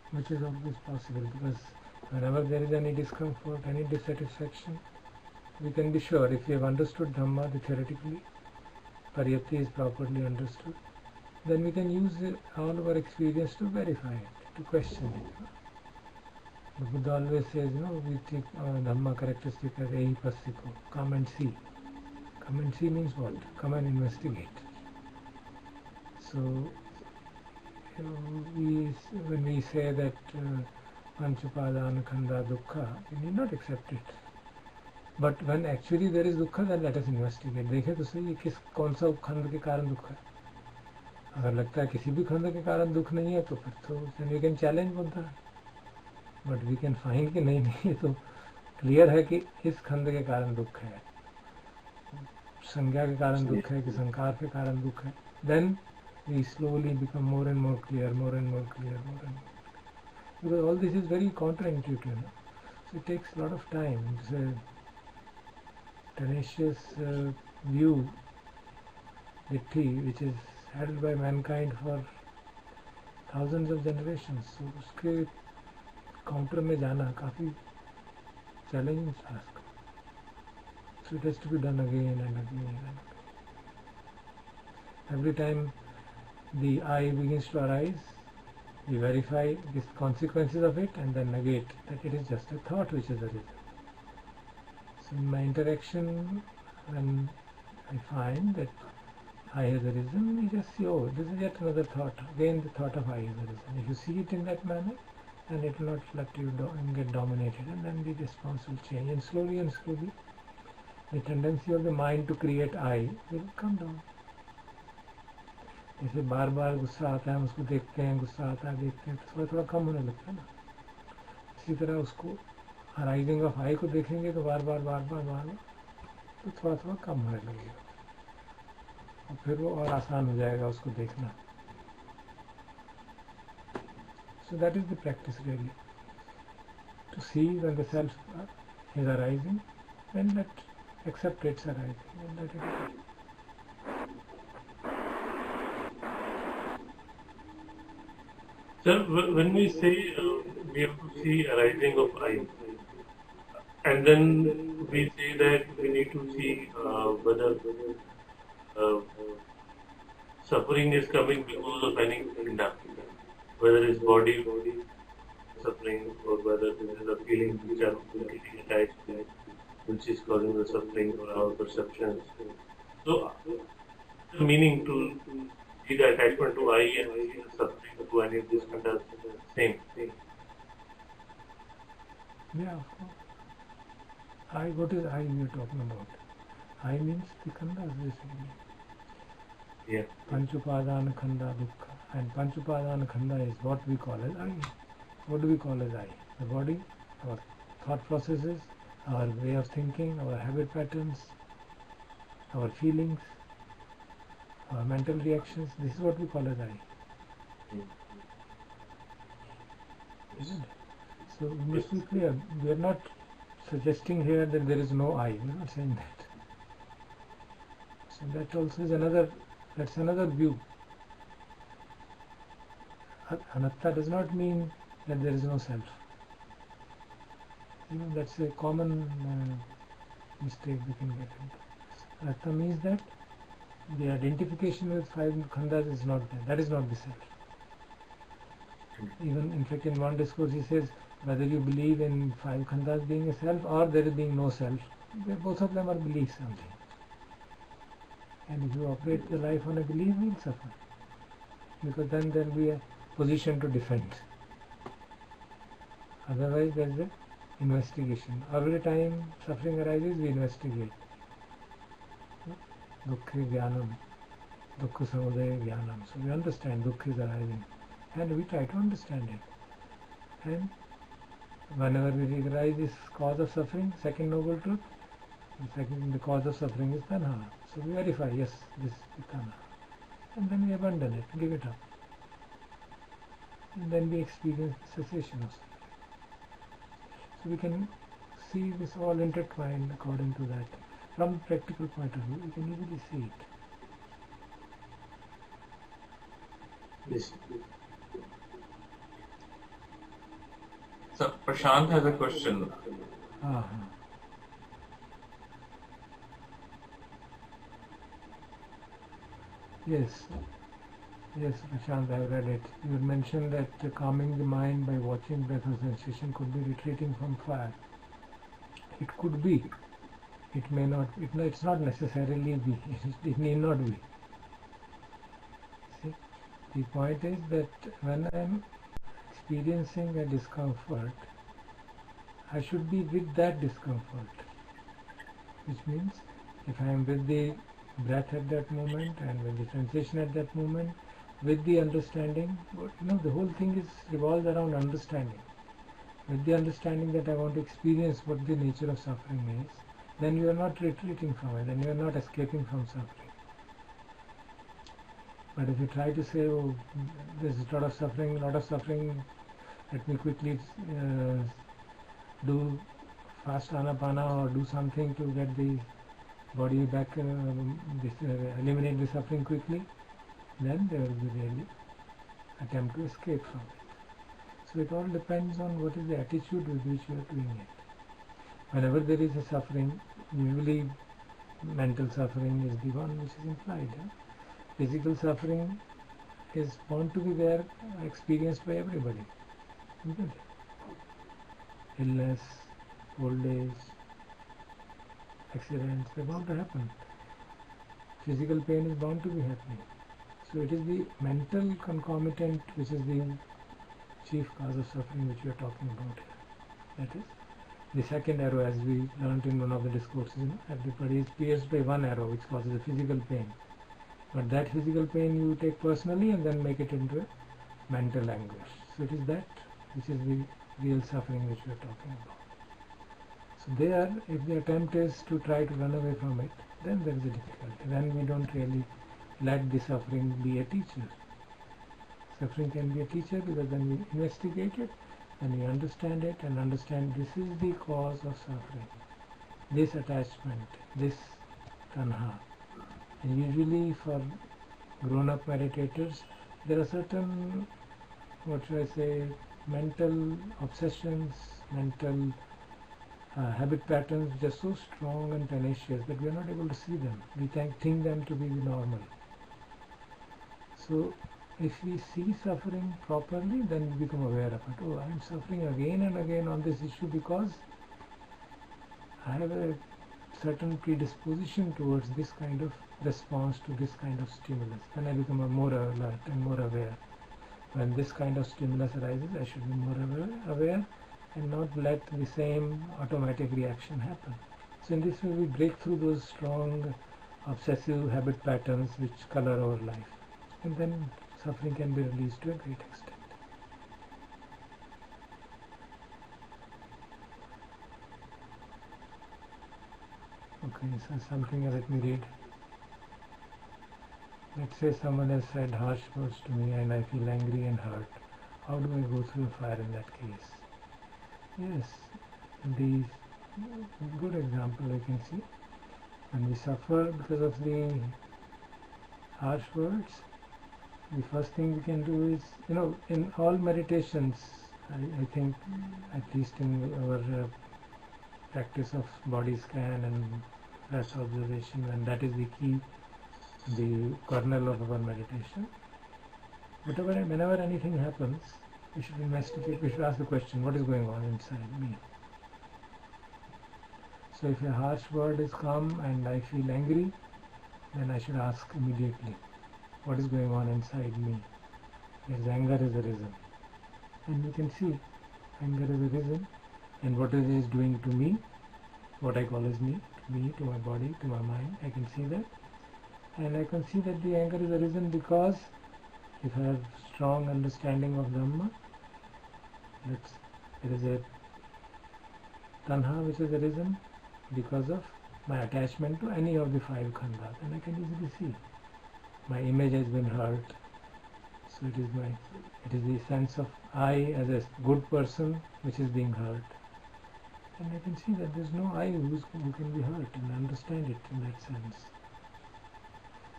which is always possible, because whenever there is any discomfort, any dissatisfaction, we can be sure if we have understood Dhamma theoretically, Pariyatti is properly understood, then we can use all of our experience to verify it, to question it. The Buddha always says, we take Dhamma characteristic as Ehi Passiko, come and see. Come and see means what? Come and investigate. So, when we say that Panchapadana Khanda Dukkha, we need not accept it. But when actually there is dukkha, then let us investigate. देखें तो सही ये कौन सा खंड के कारण दुख है. अगर लगता है किसी भी खंड के कारण दुख नहीं है तो फिर तो then we can challenge Buddha. But we can find कि नहीं ये तो क्लियर है कि इस खंड के कारण दुख है, संज्ञा के कारण दुख है कि संकार के कारण दुख है. Then we slowly become more and more clear, more and more clear, more and more clear. Because all this is very counterintuitive. So it takes a lot of time. It's a tenacious view, which is held by mankind for thousands of generations. So उसके counter में जाना काफी challenging task. So it has to be done again and again and again. Every time the I begins to arise, we verify the consequences of it and then negate that it is just a thought which is arisen. So in my interaction, when I find that I has arisen, we just see, oh, this is yet another thought. Again the thought of I has arisen. If you see it in that manner, then it will not let you get dominated, and then the response will change. And slowly, the tendency of the mind to create I will come down. जैसे बार बार गुस्सा आता है, हम उसको देखते हैं, गुस्सा आता है, देखते हैं, तो थोड़ा थोड़ा कम होने लगता है ना. इसी तरह उसको अराइजिंग ऑफ आई को देखेंगे तो बार बार तो थोड़ा थोड़ा कम होने लगेगा, और फिर वो और आसान हो जाएगा उसको देखना. So that is the practice really. To see when the self is arising, then let accept its arising and let it be. Sir, when we say we have to see arising of I, and then we say that we need to see whether uh, suffering is coming because of any khanda, whether it's body suffering or whether this is a feeling which are getting attached to, which is causing the suffering or our perceptions. So, the meaning to see the attachment to I and see the suffering to any of this kind of same. Yeah, of course. I, what is I we are talking about? I means the khandas basically. Yeah. Panchupadana khanda dukkha. And Panchupadana khanda is what we call as I. What do we call as I? The body, our thought processes, our way of thinking, our habit patterns, our feelings, our mental reactions. This is what we call as I. Isn't it? So we must be clear. We are not suggesting here that there is no I. We are not saying that. So that also is another view. Anatta does not mean that there is no self. That's a common mistake we can get into. Anatta means that the identification with five khandas is not there. That is not the self. Even in fact in one discourse he says whether you believe in five khandas being a self or there being no self, both of them are beliefs something. And if you operate the life on a belief, you will suffer. Because then there will be a position to defend. Otherwise there is an investigation. Every time suffering arises, we investigate. Dukkha jnanam, dukkha samudaya jnanam. So we understand dukkha is arising. And we try to understand it. And whenever we recognize this cause of suffering, second noble truth, the cause of suffering is tanha. So we verify, yes, this is tanha. And then we abandon it, give it up. And then we experience cessation of suffering. So we can see this all intertwined according to that. From a practical point of view, we can easily see it. Yes. So Prashant has a question. Yes, Prashant, I have read it. You had mentioned that calming the mind by watching breath or sensation could be retreating from fire. It could be. It may not. It's not necessarily be. It need not be. See, the point is that when I am experiencing a discomfort, I should be with that discomfort. Which means, if I am with the breath at that moment and with the sensation at that moment, with the understanding, the whole thing is revolves around understanding. With the understanding that I want to experience what the nature of suffering is, then you are not retreating from it, then you are not escaping from suffering. But if you try to say, oh, there's a lot of suffering, let me quickly do fast anapana or do something to get the body back, eliminate the suffering quickly, then there will be really attempt to escape from it. So it all depends on what is the attitude with which you are doing it. Whenever there is a suffering, usually mental suffering is the one which is implied. Physical suffering is bound to be there, experienced by everybody. Isn't it? Illness, old age, accidents, they're bound to happen. Physical pain is bound to be happening. So it is the mental concomitant which is the chief cause of suffering which we are talking about here. That is the second arrow, as we learnt in one of the discourses. Everybody is pierced by one arrow which causes a physical pain. But that physical pain you take personally and then make it into a mental anguish. So it is that which is the real suffering which we are talking about. So there, if the attempt is to try to run away from it, then there is a difficulty. Then we don't really let the suffering be a teacher. Suffering can be a teacher because then we investigate it and we understand it and understand this is the cause of suffering. this attachment, this tanha. And usually for grown-up meditators, there are certain, what should I say, mental obsessions, mental habit patterns which are so strong and tenacious that we are not able to see them. We think them to be normal. So if we see suffering properly, then we become aware of it. Oh, I am suffering again and again on this issue because I have a certain predisposition towards this kind of response to this kind of stimulus. Then I become more alert and more aware. When this kind of stimulus arises, I should be more aware and not let the same automatic reaction happen. So in this way we break through those strong obsessive habit patterns which color our life, and then suffering can be released to a great extent. Okay, so something let me read. Let's say someone has said harsh words to me and I feel angry and hurt. How do I go through the fire in that case? Yes, the good example I can see. When we suffer because of the harsh words, the first thing we can do is, in all meditations, I think, at least in our practice of body scan and breath observation, and that is the key, the kernel of our meditation. Whenever anything happens, we should investigate, we should ask the question, what is going on inside me? So if a harsh word is come and I feel angry, then I should ask immediately, what is going on inside me? Yes, anger has arisen. And we can see anger has arisen, and what it is doing to me, what I call as me, to my body, to my mind, I can see that. And I can see that the anger is arisen because if I have strong understanding of Dhamma, there is a tanha which has arisen because of my attachment to any of the five khandhas, and I can easily see my image has been hurt. So it is the sense of I as a good person which is being hurt, and I can see that there is no I who can be hurt, and understand it in that sense.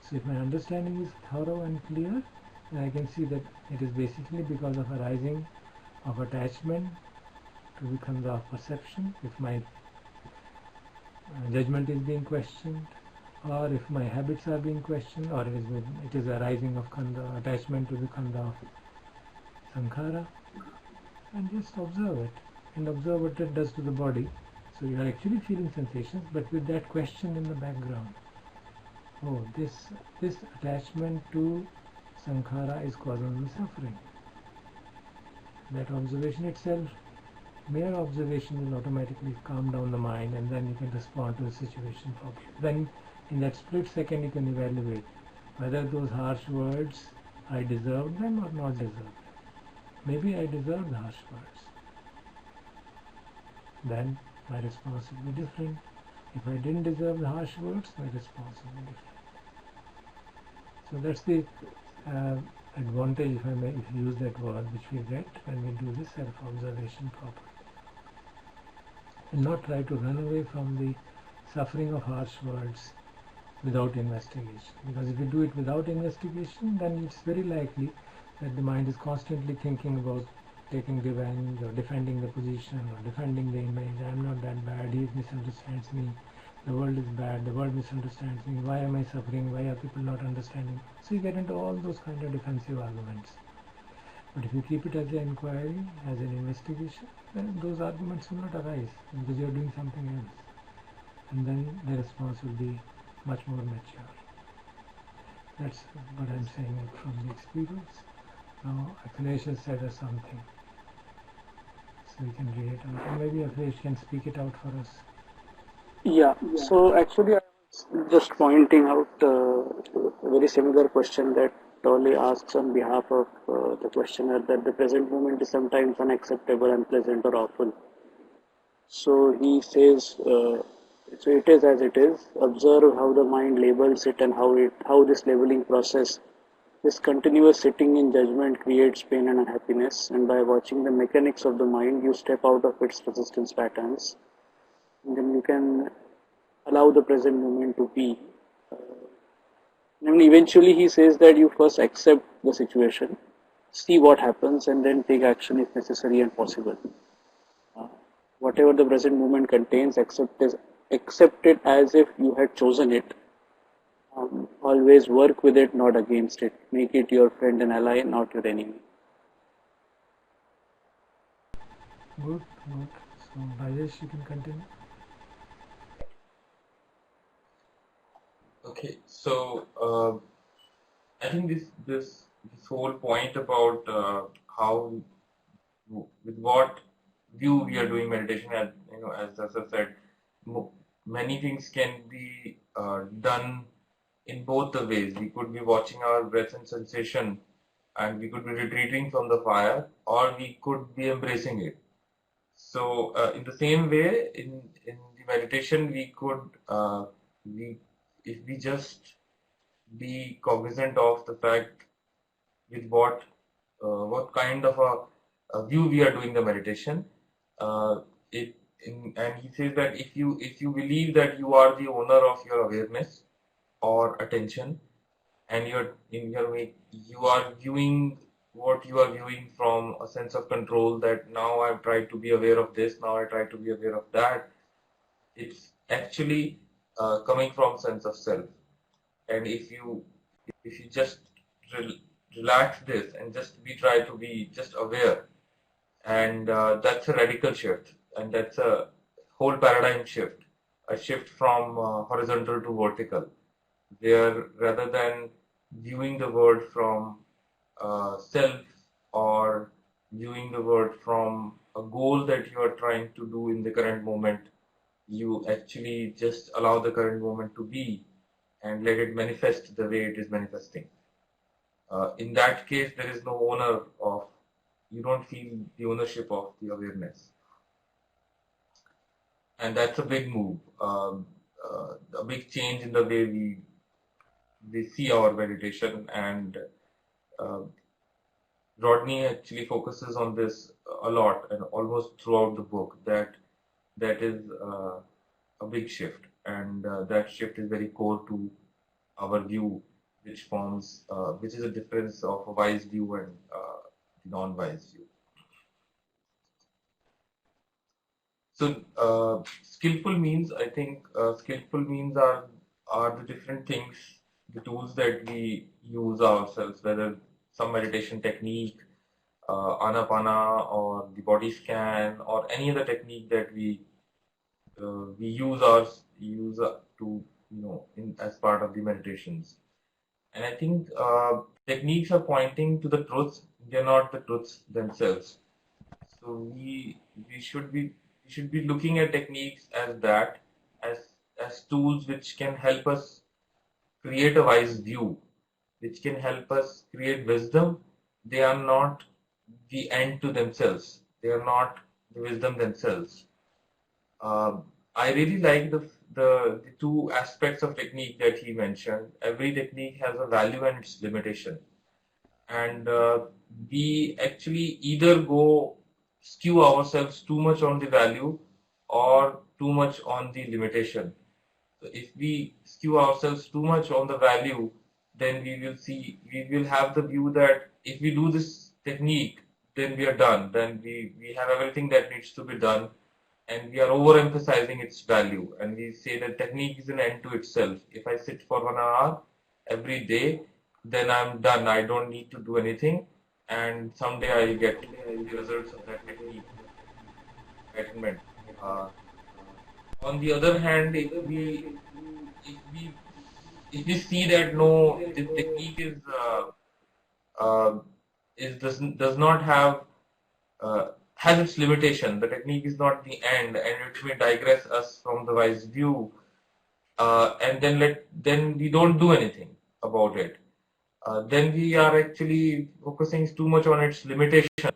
So if my understanding is thorough and clear, then I can see that it is basically because of arising of attachment to the khandha of perception. If my judgment is being questioned, or if my habits are being questioned, or it is arising of khandha, attachment to the khandha of sankhara, and just observe it, and observe what it does to the body. So you are actually feeling sensations, but with that question in the background. Oh, this attachment to sankhara is causing the suffering. That observation itself, mere observation, will automatically calm down the mind, and then you can respond to the situation properly. Then in that split second you can evaluate whether those harsh words, I deserved them or not deserved them. Maybe I deserved the harsh words. Then my response will be different. If I didn't deserve the harsh words, my response will be different. So that's the advantage, if you use that word, which we get when we do this self-observation properly. And not try to run away from the suffering of harsh words without investigation. Because if you do it without investigation, then it's very likely that the mind is constantly thinking about taking revenge or defending the position or defending the image. I am not that bad, he misunderstands me, the world is bad, the world misunderstands me, why am I suffering, why are people not understanding? So you get into all those kind of defensive arguments. But if you keep it as an inquiry, as an investigation, then those arguments will not arise because you are doing something else. And then the response will be much more mature. That's what I'm saying from the experience. Now Akhilesh has said us something. So we can read it out. Or maybe Akhilesh can speak it out for us. Yeah, so actually I was just pointing out a very similar question that Dolly asks on behalf of the questioner, that the present moment is sometimes unacceptable, unpleasant or awful. So he says, so it is as it is. Observe how the mind labels it and how this labeling process, this continuous sitting in judgment, creates pain and unhappiness. And by watching the mechanics of the mind, you step out of its resistance patterns. and then you can allow the present moment to be. And eventually, he says that you first accept the situation, see what happens, and then take action if necessary and possible. Whatever the present moment contains, accept it as if you had chosen it. Always work with it, not against it. Make it your friend and ally, not your enemy. Good, good. So, Rajesh, you can continue. Okay, so I think this whole point about how with what view we are doing meditation, as as I said, many things can be done in both the ways. We could be watching our breath and sensation, and we could be retreating from the fire, or we could be embracing it. So in the same way, in the meditation, we could if we just be cognizant of the fact with what kind of a view we are doing the meditation. And he says that if you believe that you are the owner of your awareness or attention, and you are viewing what you are viewing from a sense of control, that now I've tried to be aware of this, now I try to be aware of that. It's actually coming from sense of self. And if you just relax this and just try to be just aware, and that's a radical shift, and that's a whole paradigm shift, a shift from horizontal to vertical, where rather than viewing the world from self, or viewing the world from a goal that you are trying to do in the current moment, you actually just allow the current moment to be and let it manifest the way it is manifesting. In that case, there is no owner of, you don't feel the ownership of the awareness. And that's a big move, a big change in the way we see our meditation. And Rodney actually focuses on this a lot, and almost throughout the book, that is a big shift, and that shift is very core to our view, which is a difference of a wise view and non-wise view. So skillful means, I think skillful means are the different things, the tools that we use ourselves, whether some meditation technique, Anapana, or the body scan, or any other technique that we use to as part of the meditations. And I think techniques are pointing to the truths; they're not the truths themselves. So we should be looking at techniques as tools which can help us create a wise view, which can help us create wisdom. They are not the end to themselves. They are not the wisdom themselves. I really like the two aspects of technique that he mentioned. Every technique has a value and its limitation. And we actually either skew ourselves too much on the value or too much on the limitation. So if we skew ourselves too much on the value, then we will have the view that if we do this technique, then we are done. Then we have everything that needs to be done, and we are overemphasizing its value. And we say that technique is an end to itself. If I sit for 1 hour every day, then I'm done. I don't need to do anything, and someday I'll get the results of that technique. Enlightenment. On the other hand, if we see that no, this technique does not have has its limitation. The technique is not the end, and it may digress us from the wise view, and then we don't do anything about it. Then we are actually focusing too much on its limitation,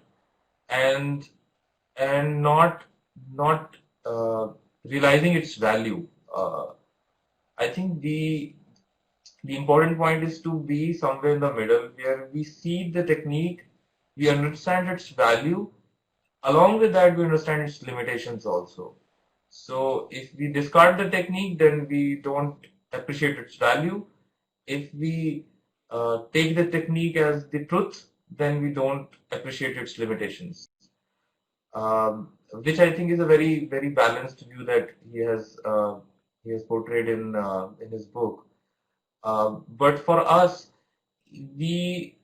and not realizing its value. I think the important point is to be somewhere in the middle, where we see the technique, we understand its value. Along with that, we understand its limitations also. So if we discard the technique, then we don't appreciate its value. If we take the technique as the truth, then we don't appreciate its limitations. Which I think is a very, very balanced view that he has portrayed in his book. But for us, he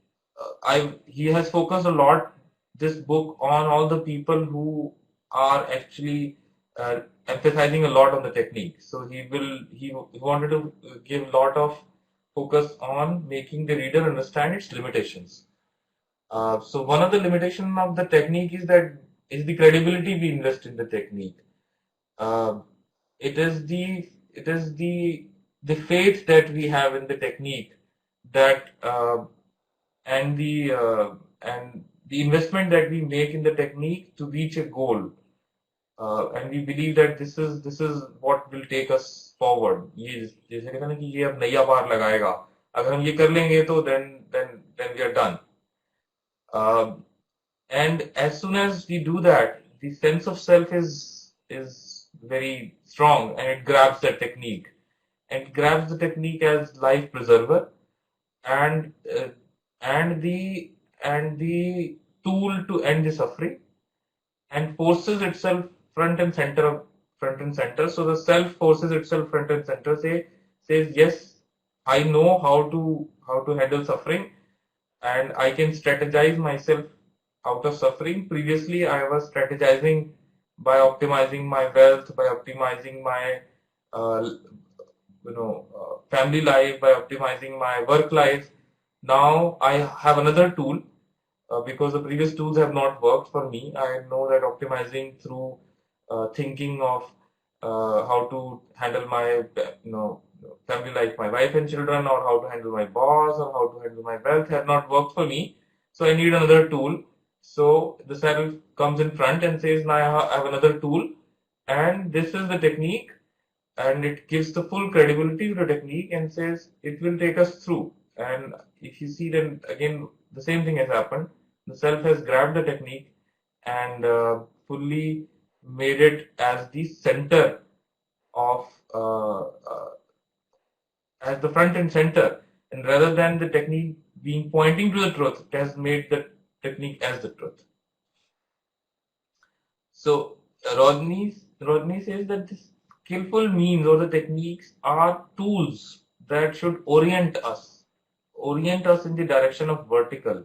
has focused a lot this book on all the people who are actually emphasizing a lot on the technique. So he wanted to give a lot of focus on making the reader understand its limitations. So one of the limitations of the technique is the credibility we invest in the technique. It is the faith that we have in the technique that and the investment that we make in the technique to reach a goal. And we believe that this is what will take us forward. ये जैसे कहते हैं ना कि ये अब नैया पार लगाएगा. अगर हम ये कर लेंगे तो then we are done. And as soon as we do that, the sense of self is very strong, and it grabs that technique, and it grabs the technique as life preserver, and the tool to end the suffering, and forces itself front and center. So the self forces itself front and center. Says yes, I know how to handle suffering, and I can strategize myself out of suffering. Previously, I was strategizing by optimizing my wealth, by optimizing my family life, by optimizing my work life. Now I have another tool because the previous tools have not worked for me. I know that optimizing through thinking of how to handle my family life, my wife and children, or how to handle my boss, or how to handle my wealth have not worked for me. So I need another tool. So the self comes in front and says, now I have another tool, and this is the technique, and it gives the full credibility to the technique and says it will take us through. And if you see, then again the same thing has happened. The self has grabbed the technique and fully made it as the center of as the front and center, and rather than the technique being pointing to the truth, it has made the technique as the truth. So Rodney says that the skillful means or the techniques are tools that should orient us in the direction of vertical.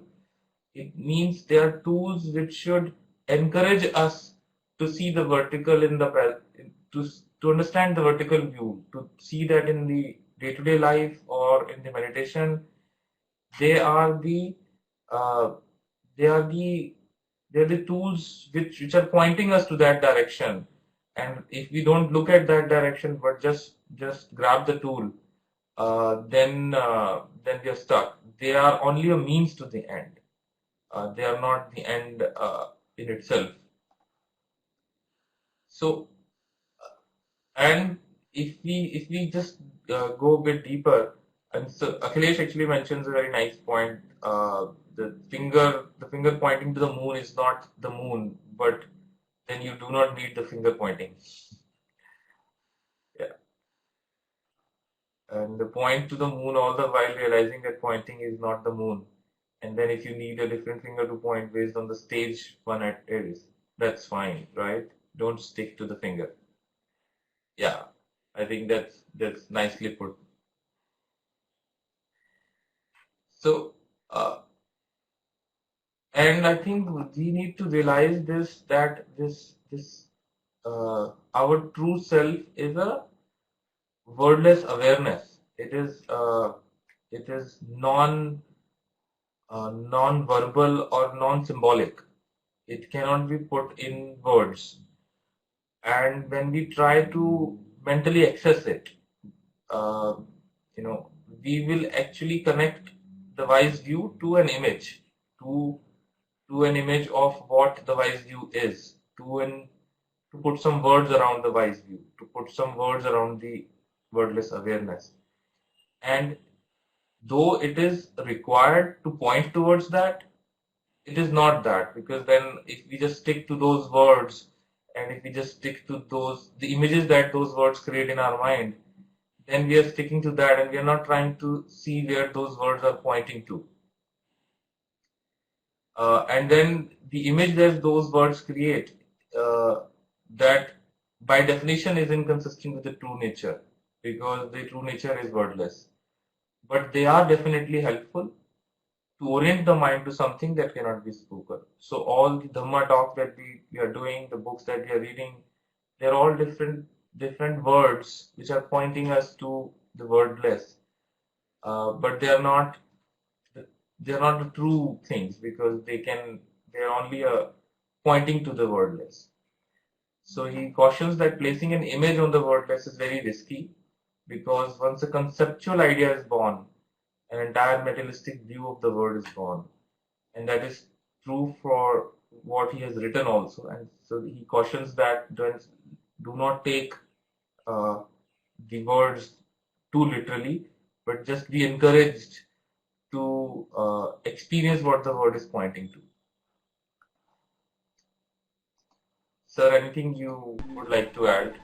It means they are tools which should encourage us to see the vertical in the to understand the vertical view, to see that in the day-to-day life or in the meditation, they are the tools which are pointing us to that direction. And if we don't look at that direction but just grab the tool, then we are stuck. They are only a means to the end. They are not the end in itself. So, and if we just go a bit deeper, and so Akhilesh actually mentions a very nice point. The finger pointing to the moon is not the moon, but then you do not need the finger pointing. Yeah. And the point to the moon all the while realizing that pointing is not the moon. And then if you need a different finger to point based on the stage one it is, that's fine, right? Don't stick to the finger. Yeah, I think that's nicely put. So, and I think we need to realize that our true self is a wordless awareness. It is non-verbal or non-symbolic. It cannot be put in words. And when we try to mentally access it, we will actually connect the wise view to an image, to an image of what the wise view is, to put some words around the wise view, to put some words around the wordless awareness. And though it is required to point towards that, it is not that, because then if we just stick to those words and if we just stick to the images that those words create in our mind, then we are sticking to that and we are not trying to see where those words are pointing to. And then the image that those words create, that by definition is inconsistent with the true nature, because the true nature is wordless. But they are definitely helpful to orient the mind to something that cannot be spoken. So all the Dhamma talk that we are doing, the books that we are reading, they're all different words which are pointing us to the wordless. But they are not the true things, because they're only pointing to the wordless. So he cautions that placing an image on the wordless is very risky, because once a conceptual idea is born, an entire materialistic view of the world is gone. And that is true for what he has written also. And so he cautions that do not take the words too literally, but just be encouraged to experience what the word is pointing to. Sir, anything you would like to add?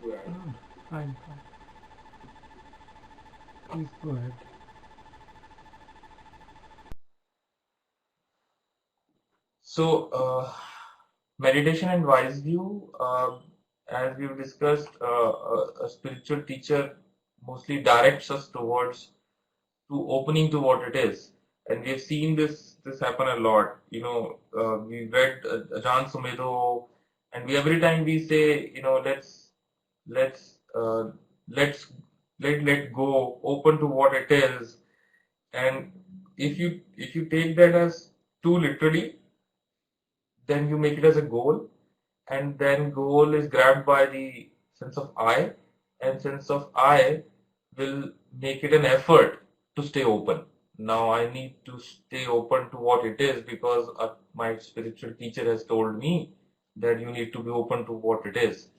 Fine. Please go ahead. So, meditation and wise view, as we've discussed, a spiritual teacher mostly directs us towards opening to what it is, and we've seen this happen a lot. We read Ajahn Sumedho, and every time we say, let's let go, open to what it is, and if you take that as too literally, then you make it as a goal, and then goal is grabbed by the sense of I, and sense of I will make it an effort to stay open. Now I need to stay open to what it is, because my spiritual teacher has told me that you need to be open to what it is.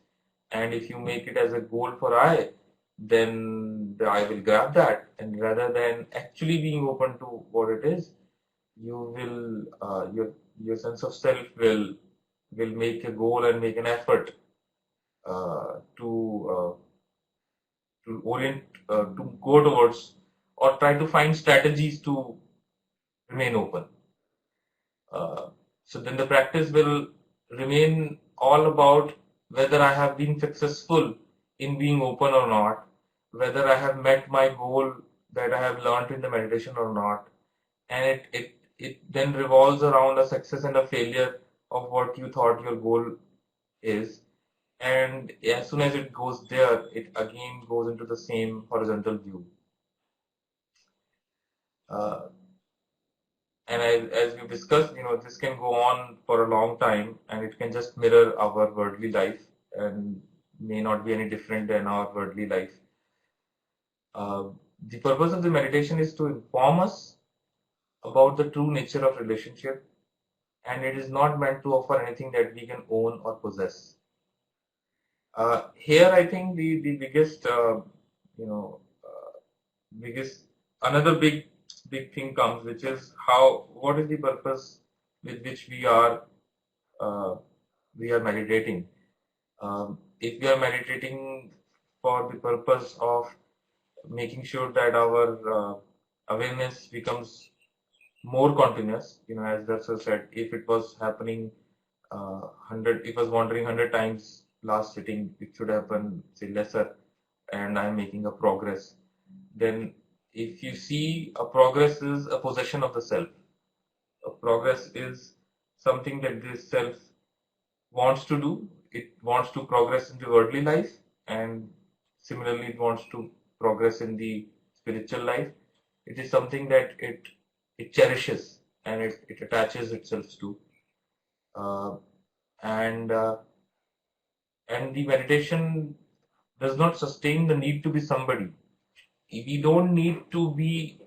And if you make it as a goal for I, then I will grab that, and rather than actually being open to what it is, you will your sense of self will make a goal and make an effort to orient, to go towards, or try to find strategies to remain open. So then the practice will remain all about whether I have been successful in being open or not, whether I have met my goal that I have learned in the meditation or not, and it then revolves around a success and a failure of what you thought your goal is. And as soon as it goes there, it again goes into the same horizontal view. And as we discussed, this can go on for a long time, and it can just mirror our worldly life and may not be any different than our worldly life. The purpose of the meditation is to inform us about the true nature of relationship, and it is not meant to offer anything that we can own or possess. Here, I think the biggest, another big thing comes, which is what is the purpose with which we are meditating. If we are meditating for the purpose of making sure that our awareness becomes more continuous, as Darshan said, if it was happening it was wandering 100 times last sitting, it should happen, say, lesser, and I'm making a progress. Then if you see, a progress is a possession of the self. A progress is something that this self wants to do. It wants to progress in the worldly life, and similarly it wants to progress in the spiritual life. It is something that it cherishes and it attaches itself to. And the meditation does not sustain the need to be somebody. We don't need to be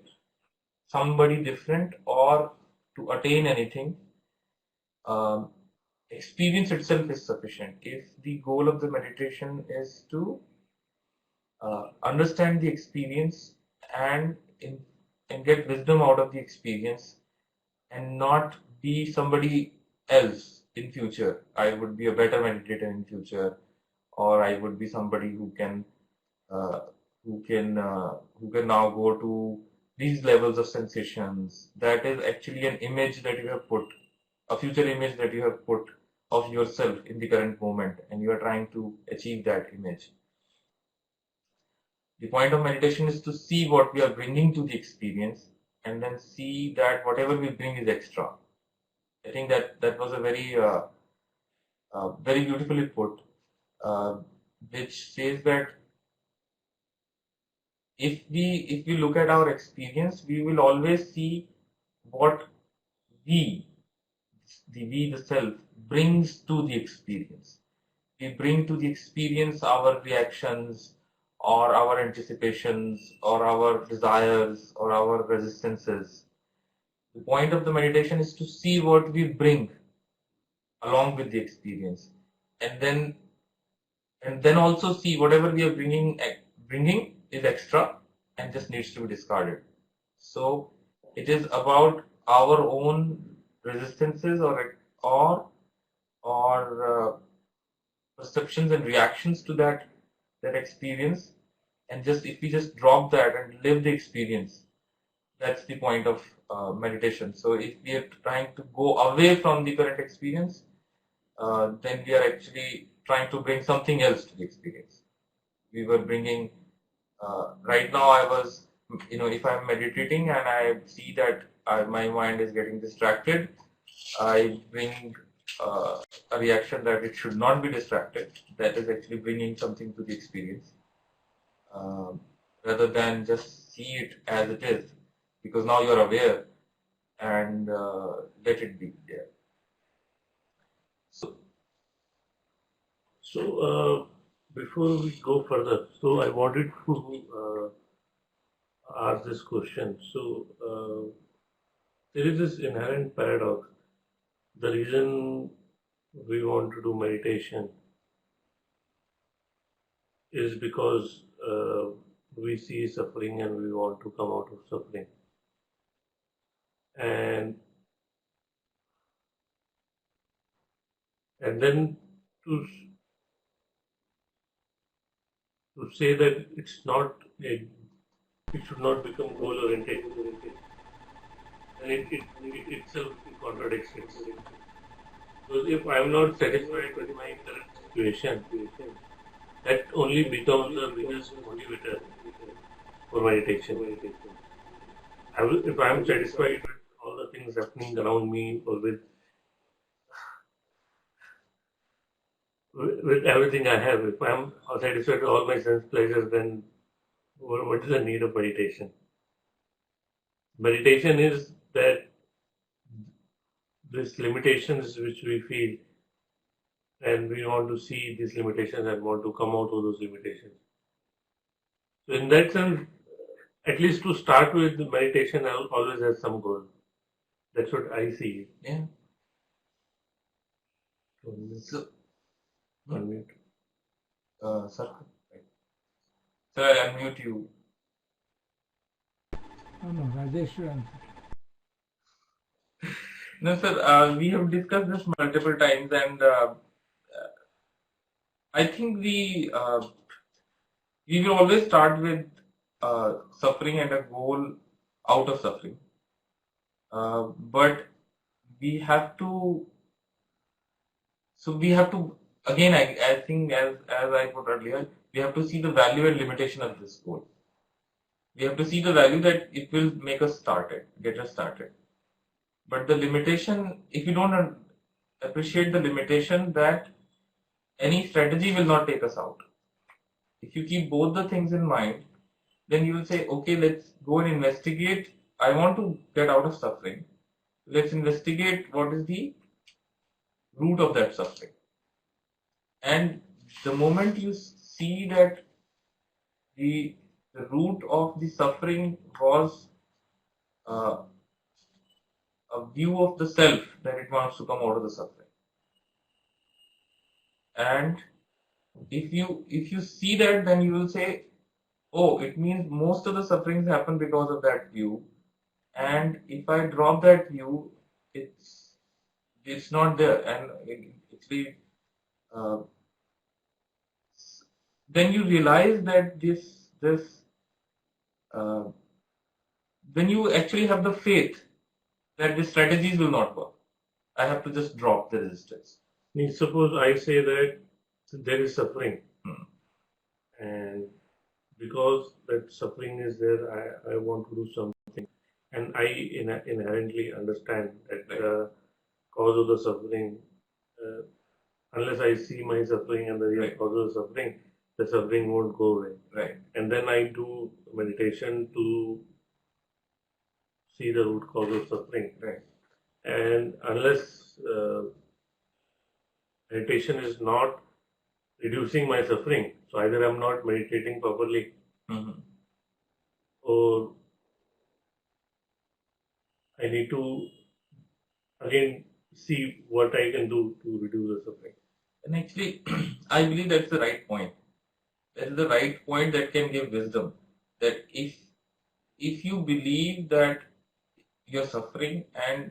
somebody different or to attain anything. Experience itself is sufficient. If the goal of the meditation is to understand the experience and get wisdom out of the experience, and not be somebody else in future I would be a better meditator in future, or I would be somebody who can now go to these levels of sensations. That is actually an image that you have put, a future image that you have put of yourself in the current moment, and you are trying to achieve that image. The point of meditation is to see what we are bringing to the experience, and then see that whatever we bring is extra. I think that was a very very beautifully put, which says that if we look at our experience, we will always see what the self brings to the experience. We bring to the experience our reactions, or our anticipations, or our desires, or our resistances. The point of the meditation is to see what we bring along with the experience, and then also see whatever we are bringing is extra and just needs to be discarded. So it is about our own resistances or perceptions and reactions to that experience, and if we just drop that and live the experience, that's the point of meditation. So if we are trying to go away from the current experience, then we are actually trying to bring something else to the experience. We were bringing, right now I was, if I'm meditating and I see that my mind is getting distracted, I bring a reaction that it should not be distracted. That is actually bringing something to the experience, rather than just see it as it is, because now you are aware, and let it be there. So before we go further, so I wanted to ask this question. So there is this inherent paradox. The reason we want to do meditation is because we see suffering and we want to come out of suffering. And then to say that it should not become goal oriented, and it itself contradicts it. Because if I am not satisfied with my current situation, that only becomes the biggest motivator for meditation. If I am satisfied with all the things happening around me, or with everything I have, if I am satisfied with all my sense pleasures, then what is the need of meditation? Meditation is that these limitations which we feel, and we want to see these limitations and want to come out of those limitations. So in that sense, at least to start with, the meditation always has some goal. That's what I see. Yeah. So, unmute. Sir, I unmute you. Oh no, Rajesh should answer. No, sir, we have discussed this multiple times, and I think we will always start with suffering and a goal out of suffering. But we have to, again, I think as I put earlier, we have to see the value and limitation of this goal. We have to see the value that it will make us get us started. But the limitation, if you don't appreciate the limitation, that any strategy will not take us out. If you keep both the things in mind, then you will say, okay, let's go and investigate. I want to get out of suffering. Let's investigate what is the root of that suffering. And the moment you see that the root of the suffering was a view of the self, that it wants to come out of the suffering. And if you see that, then you will say, oh, it means most of the sufferings happen because of that view. And if I drop that view, it's not there, and actually, uh, then you realize that uh, then you actually have the faith that the strategies will not work. I have to just drop the resistance. Suppose I say that there is suffering, and because that suffering is there, I want to do something, and I inherently understand that the cause of the suffering, unless I see my suffering and the real Right. cause of the suffering won't go away. Right. And then I do meditation to see the root cause of suffering. Right. And unless meditation is not reducing my suffering, so either I'm not meditating properly, or I need to again see what I can do to reduce the suffering. And actually, I believe that's the right point. That is the right point that can give wisdom. That if you believe that you're suffering and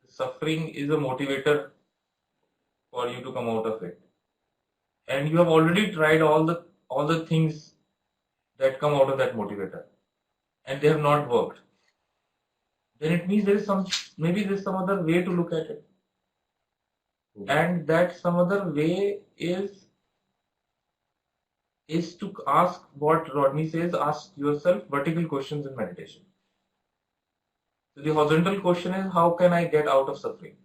suffering is a motivator for you to come out of it, and you have already tried all the things that come out of that motivator, and they have not worked, then it means there's some other way to look at it. And that some other way is to ask what Rodney says, ask yourself vertical questions in meditation. So the horizontal question is, how can I get out of suffering?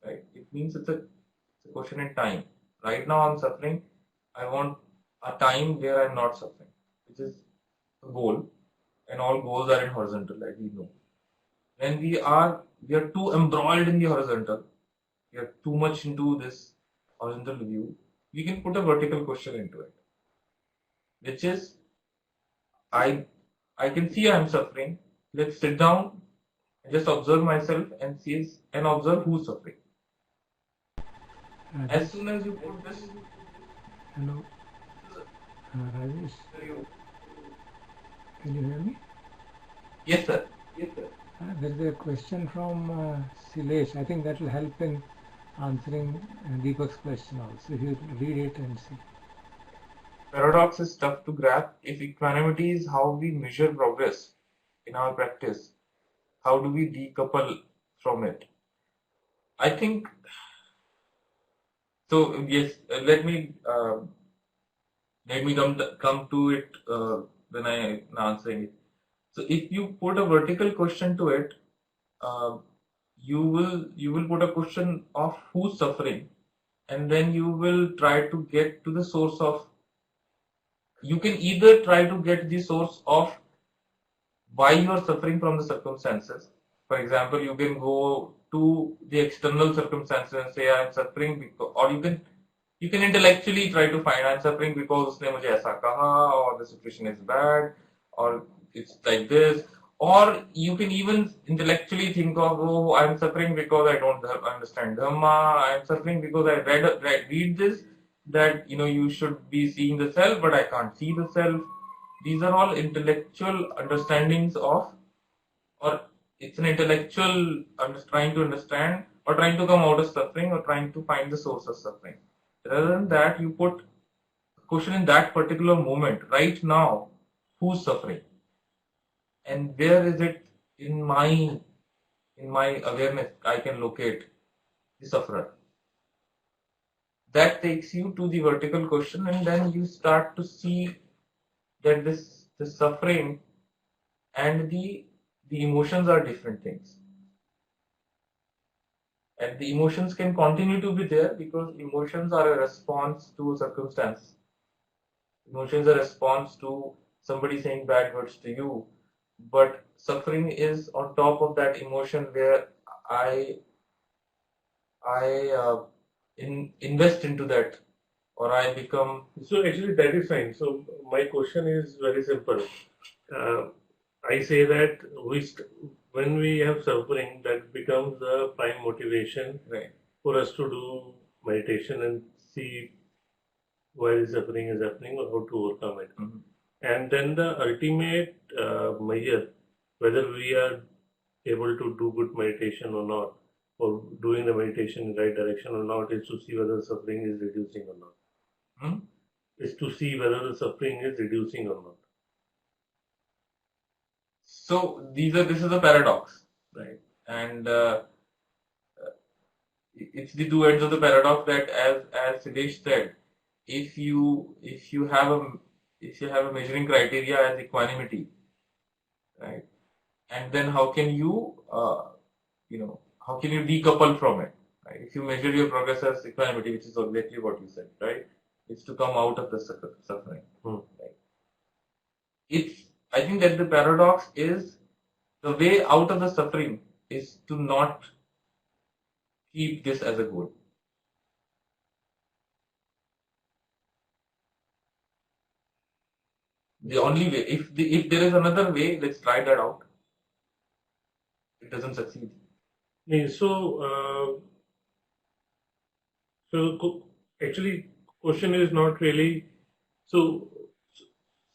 Right? It means it's a question in time. Right now I'm suffering. I want a time where I'm not suffering, which is the goal. And all goals are in horizontal, like we know. When we are too embroiled in the horizontal, we are too much into this horizontal view, we can put a vertical question into it, which is, I can see I'm suffering. Let's sit down and just observe myself and observe who's suffering. As soon as you put this, hello, Rajesh, can you hear me? yes sir. There is a question from Silesh. I think that will help in answering Deepak's question also. If you read it and see. Paradox is tough to grasp. If equanimity is how we measure progress in our practice, how do we decouple from it? I think so. Yes, let me come to it when I answering it. So if you put a vertical question to it, you will put a question of who's suffering, and then you will try to get to the source of. You can either try to get the source of why you are suffering from the circumstances. For example, you can go to the external circumstances and say I am suffering because, or you can intellectually try to find I'm suffering because उसने मुझे ऐसा कहा, or the situation is bad, or it's like this, or you can even intellectually think of, oh, I'm suffering because I don't understand Dhamma, I'm suffering because I read this, that you should be seeing the self, but I can't see the self. These are all intellectual understandings of, or it's an intellectual trying to understand, or trying to come out of suffering, or trying to find the source of suffering. Rather than that, you put a question in that particular moment, right now, who's suffering? And where is it in my awareness I can locate the sufferer? That takes you to the vertical question, and then you start to see that this suffering and the emotions are different things. And the emotions can continue to be there because emotions are a response to a circumstance. Emotions are a response to somebody saying bad words to you. But suffering is on top of that emotion where I invest into that, or I become. So actually that is fine. So my question is very simple. I say that when we have suffering, that becomes the prime motivation for us to do meditation and see why the suffering is happening or how to overcome it. And then the ultimate measure, whether we are able to do good meditation or not, for doing the meditation in the right direction or not is to see whether suffering is reducing or not. Is to see whether the suffering is reducing or not. So this is a paradox, right? And it's the two ends of the paradox that, as Siddesh said, if you have a measuring criteria as equanimity, right? And then how can you decouple from it, right? If you measure your progress as equanimity, which is exactly what you said, right? It's to come out of the suffering. Right? I think that the paradox is the way out of the suffering is to not keep this as a goal. The only way, if there is another way, let's try that out. It doesn't succeed. So actually, question is not really. So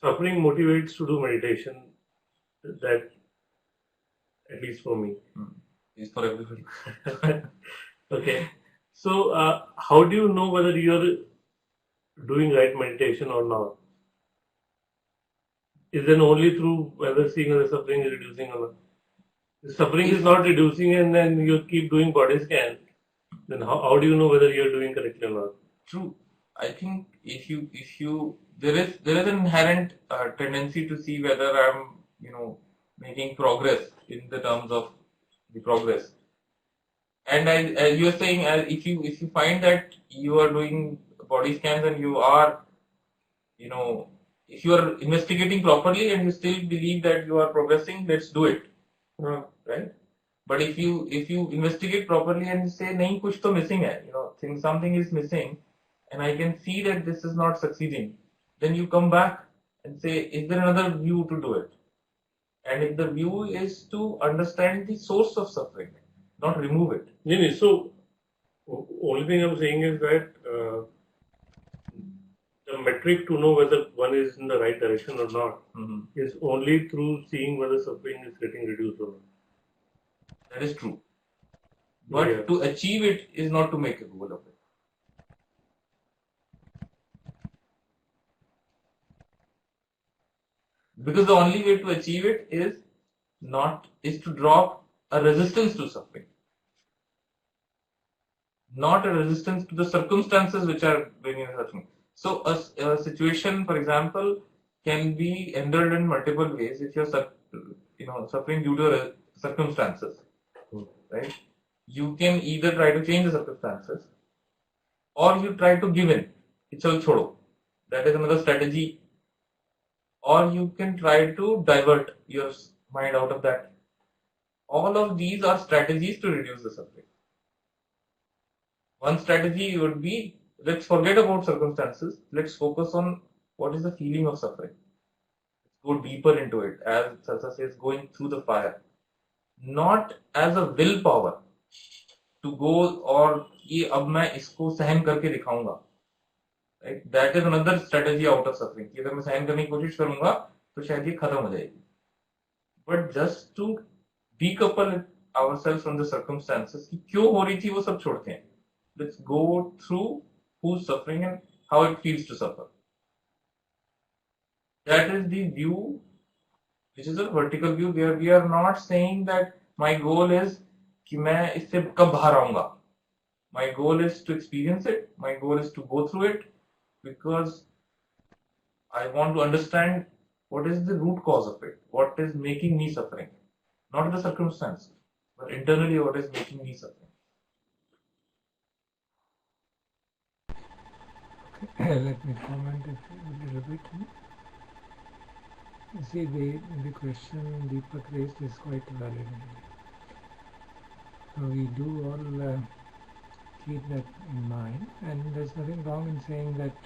suffering motivates to do meditation. That, at least for me, is for everybody. Okay. So how do you know whether you're doing right meditation or not? Is it only through whether seeing whether suffering is reducing or not? If suffering is not reducing and then you keep doing body scan, then how do you know whether you're doing correctly or not? True. I think if you there is an inherent tendency to see whether I'm making progress in the terms of the progress. And as you are saying, if you find that you are doing body scans and you are if you are investigating properly and you still believe that you are progressing, let's do it. Right? But if you investigate properly and say, nahin, kuch to missing hai, something is missing, and I can see that this is not succeeding, then you come back and say, is there another view to do it? And if the view is to understand the source of suffering, not remove it. So, only thing I'm saying is that the metric to know whether one is in the right direction or not is only through seeing whether suffering is getting reduced or not. That is true. But to achieve it is not to make a goal of it. Because the only way to achieve it is to drop a resistance to suffering. Not a resistance to the circumstances which are bringing suffering. So a situation, for example, can be handled in multiple ways. If you're suffering due to circumstances, right? You can either try to change the circumstances, or you try to give in. Chal chodo. That is another strategy. Or you can try to divert your mind out of that. All of these are strategies to reduce the suffering. One strategy would be, let's forget about circumstances. Let's focus on what is the feeling of suffering. Let's go deeper into it, as Sasa says, going through the fire. Not as a willpower to go और ये अब मैं इसको सहन करके दिखाऊंगा. Right? That is another strategy out of suffering. कि अगर मैं सहन करने की कोशिश करूंगा तो शायद ये खत्म हो जाएगी. But just to decouple ourselves from the circumstances, कि क्यों हो रही थी वो सब छोड़ते हैं. Let's go through who's suffering and how it feels to suffer. That is the view, which is a vertical view, where we are not saying that my goal is कि मैं इससे कब बाहर आऊंगा. My goal is to experience it. My goal is to go through it because I want to understand what is the root cause of it. What is making me suffering? Not the circumstance, but internally what is making me suffering. Let me comment a little bit. You see, the question Deepak raised is quite valid. So we do all keep that in mind, and there's nothing wrong in saying that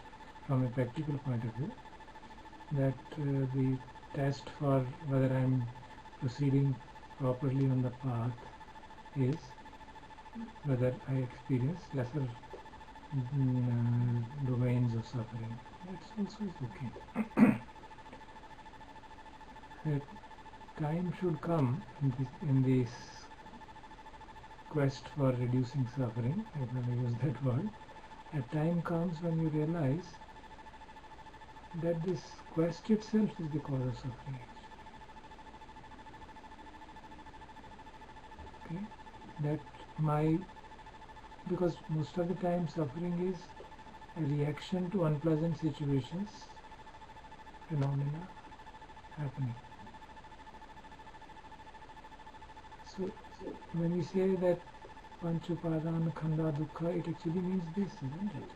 from a practical point of view, that the test for whether I'm proceeding properly on the path is whether I experience lesser domains of suffering. That's also okay. That time should come in this quest for reducing suffering, if I may use that word, a time comes when you realize that this quest itself is the cause of suffering. Okay, that because most of the time suffering is a reaction to unpleasant situations, phenomena happening. So when we say that Panchupadana Khanda Dukkha, it actually means this, isn't it?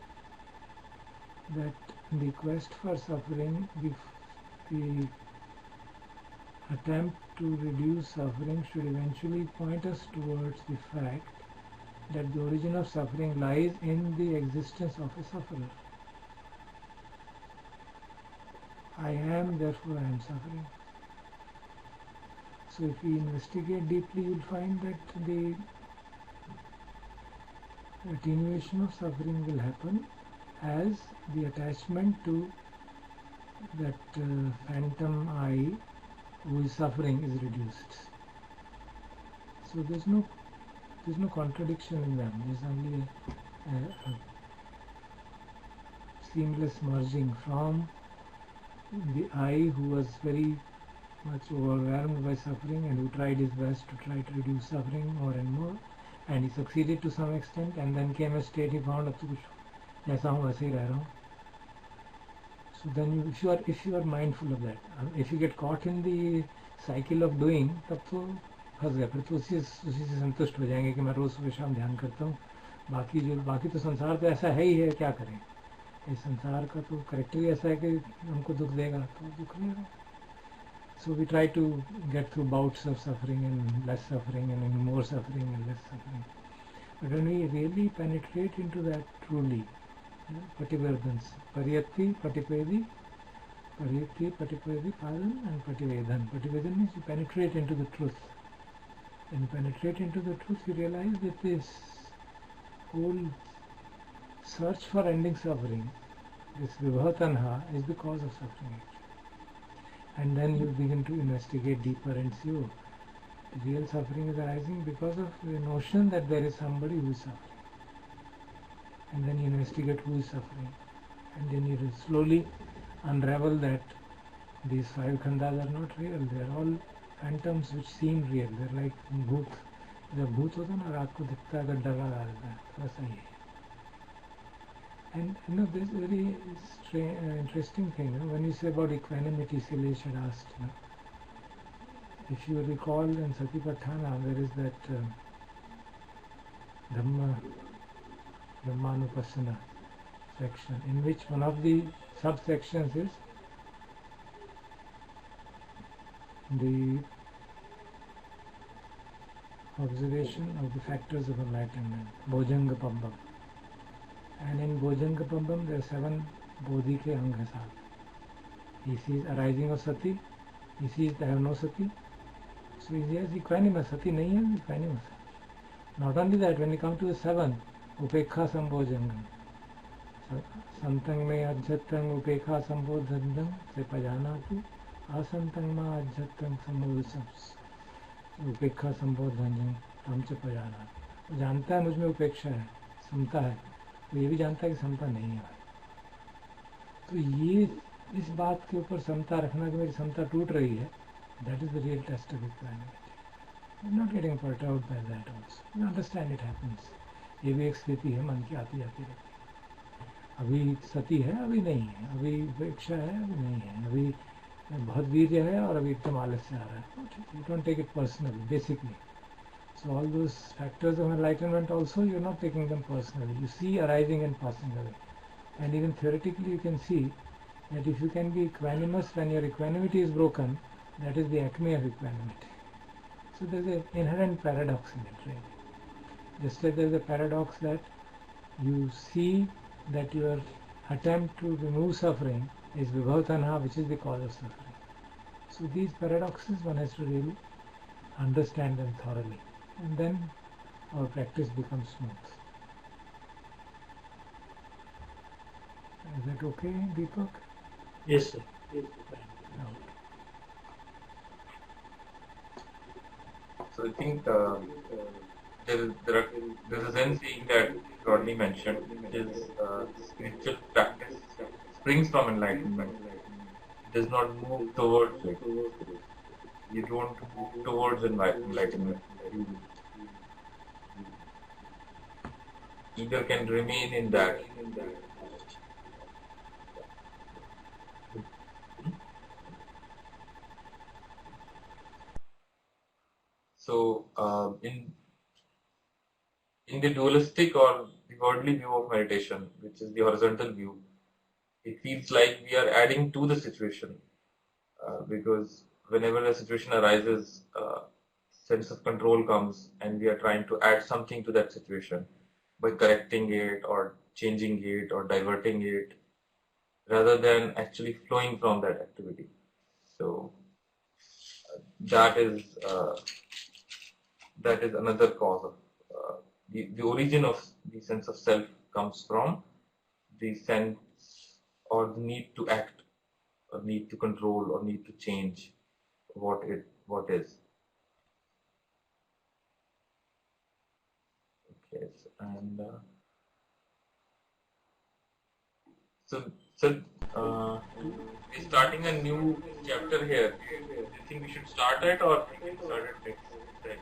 That the quest for suffering, the attempt to reduce suffering should eventually point us towards the fact that the origin of suffering lies in the existence of a sufferer. I am, therefore I am suffering. So if we investigate deeply, you will find that the attenuation of suffering will happen as the attachment to that phantom I who is suffering is reduced. So there's no contradiction in them. There's only a seamless merging from the I who was very much overwhelmed by suffering and who tried his best to try to reduce suffering more and more, and he succeeded to some extent, and then came a state he found अब तो कुछ जैसा हूँ वैसे ही रह रहा हूँ. So then if you are mindful of that, if you get caught in the cycle of doing, तब तो फंस गए. फिर तो उसी से संतुष्ट हो जाएंगे कि मैं रोज सुबह शाम ध्यान करता हूँ, बाकी तो संसार तो ऐसा है ही है, क्या करें. इस संसार का तो करेक्टर ही ऐसा है कि हमको दुख देगा, तो दुख लेगा. So we try to get through bouts of suffering and less suffering and more suffering and less suffering. But when we really penetrate into that truly, Pativedans, Pariyatti, Patipedi, Padan and Pativedan. Pativedan means you penetrate into the truth. When you penetrate into the truth, you realize that this whole search for ending suffering, this Vibhatanha, is the cause of suffering. And then you begin to investigate deeper and see, oh, the real suffering is arising because of the notion that there is somebody who is suffering. And then you investigate who is suffering. And then you slowly unravel that these five khandas are not real. They are all phantoms which seem real. They are like bhoot. जब भूत होता है ना, रात को दिखता है, अगर डर लगा रहता है, वैसा ही है. And this is a very interesting thing. When you say about equanimity, Silesh had asked, if you recall in Satipatthana, there is that Dhammanupassana section, in which one of the subsections is the observation of the factors of enlightenment, Bojanga Pambam. And in Bojanga Pambam there are 7 Bodhi ke Anga Saath. He sees arising of Sati, he sees there are no Sati. So he is equanimous. Sati nahi hai, equanimous. Not only that, when you come to the 7th, Upekha Sambojangam. Santang me adjatang upekha sambodhandam se pajanatu asantang ma adjatang sambodhasams. उपेक्षा संबोधन हम से पजाना, जानता है मुझ में उपेक्षा है, समता है, तो ये भी जानता है कि समता नहीं है. तो ये इस बात के ऊपर समता रखना कि मेरी समता टूट रही है, that is the real test of equanimity. You're not getting put out by that also. You understand it happens. ये भी एक स्थिति है, मन की आती जाती रहती है. अभी सती है, अभी नहीं है, अभी उपेक्षा है, अभी नहीं है, अभी बहुत वीर्य है और अभी एकदम आलस्य आ रहा है. You don't take it personally, basically. So all those factors of enlightenment also, you're not taking them personally. You see arising and passing away. And even theoretically you can see that if you can be equanimous when your equanimity is broken, that is the acme of equanimity. So there's an inherent paradox in it, really. Just like there's a paradox that you see that your attempt to remove suffering is vibhav-tanha, which is the cause of suffering. So these paradoxes one has to really understand them thoroughly, and then our practice becomes smooth. Is that okay, Deepak? Yes, sir. Okay. So I think there's a Zen saying that Rodney mentioned, which is spiritual practice springs from enlightenment. It does not move towards it. You don't move towards enlightenment. You either can remain in that. So, in the dualistic or the worldly view of meditation, which is the horizontal view, it feels like we are adding to the situation, because whenever a situation arises, sense of control comes, and we are trying to add something to that situation by correcting it or changing it or diverting it, rather than actually flowing from that activity. So that is another cause of the origin of the sense of self comes from the sense or the need to act, or need to control, or need to change what is. Okay, and so we're starting a new chapter here. Do you think we should start it, or we can start it next time?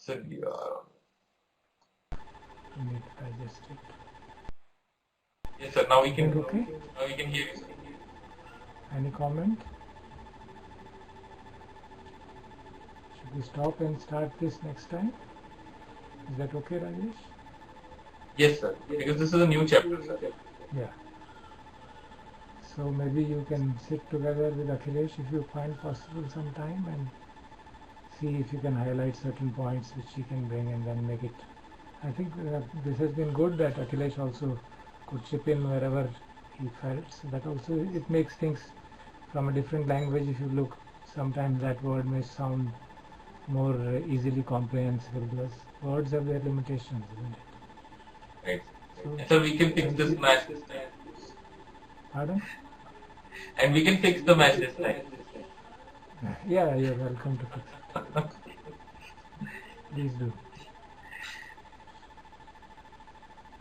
So You need to digest it. yes, sir. Now we can. Okay. Now we can hear you, sir. Any comment? Should we stop and start this next time? Is that okay, Rajesh? Yes, sir. Because this is a new chapter, sir. Yeah. So maybe you can sit together with Akhilesh if you find possible sometime, and see if you can highlight certain points which he can bring, and then make it. I think this has been good that Akhilesh also could chip in wherever he felt. So that also it makes things from a different language. If you look, sometimes that word may sound more easily comprehensible, because words have their limitations, isn't it? Right. So, And so we can fix this match this time. pardon? And we can fix the match this time. Yeah, you're welcome to fix it. Please do.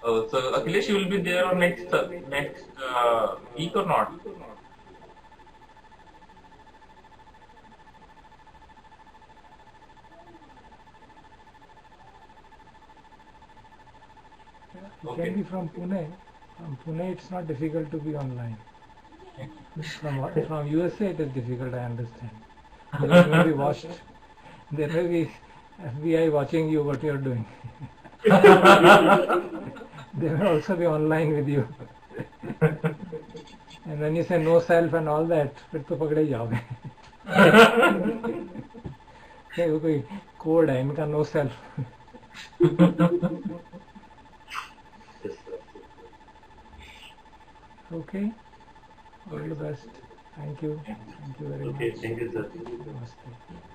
Oh, so Akhilesh, you will be there on next week or not? You Okay. can be from Pune. From Pune, it's not difficult to be online. From USA, it is difficult, I understand. There may be watched. There may be FBI watching you what you're doing. They may also be online with you. And when you say no self and all that, फिर तो पकड़े ही जाओगे. वो कोई code है इनका, no self. Okay. All the best. Thank you. Thank you very much. Okay, thank you, sir. Namaste.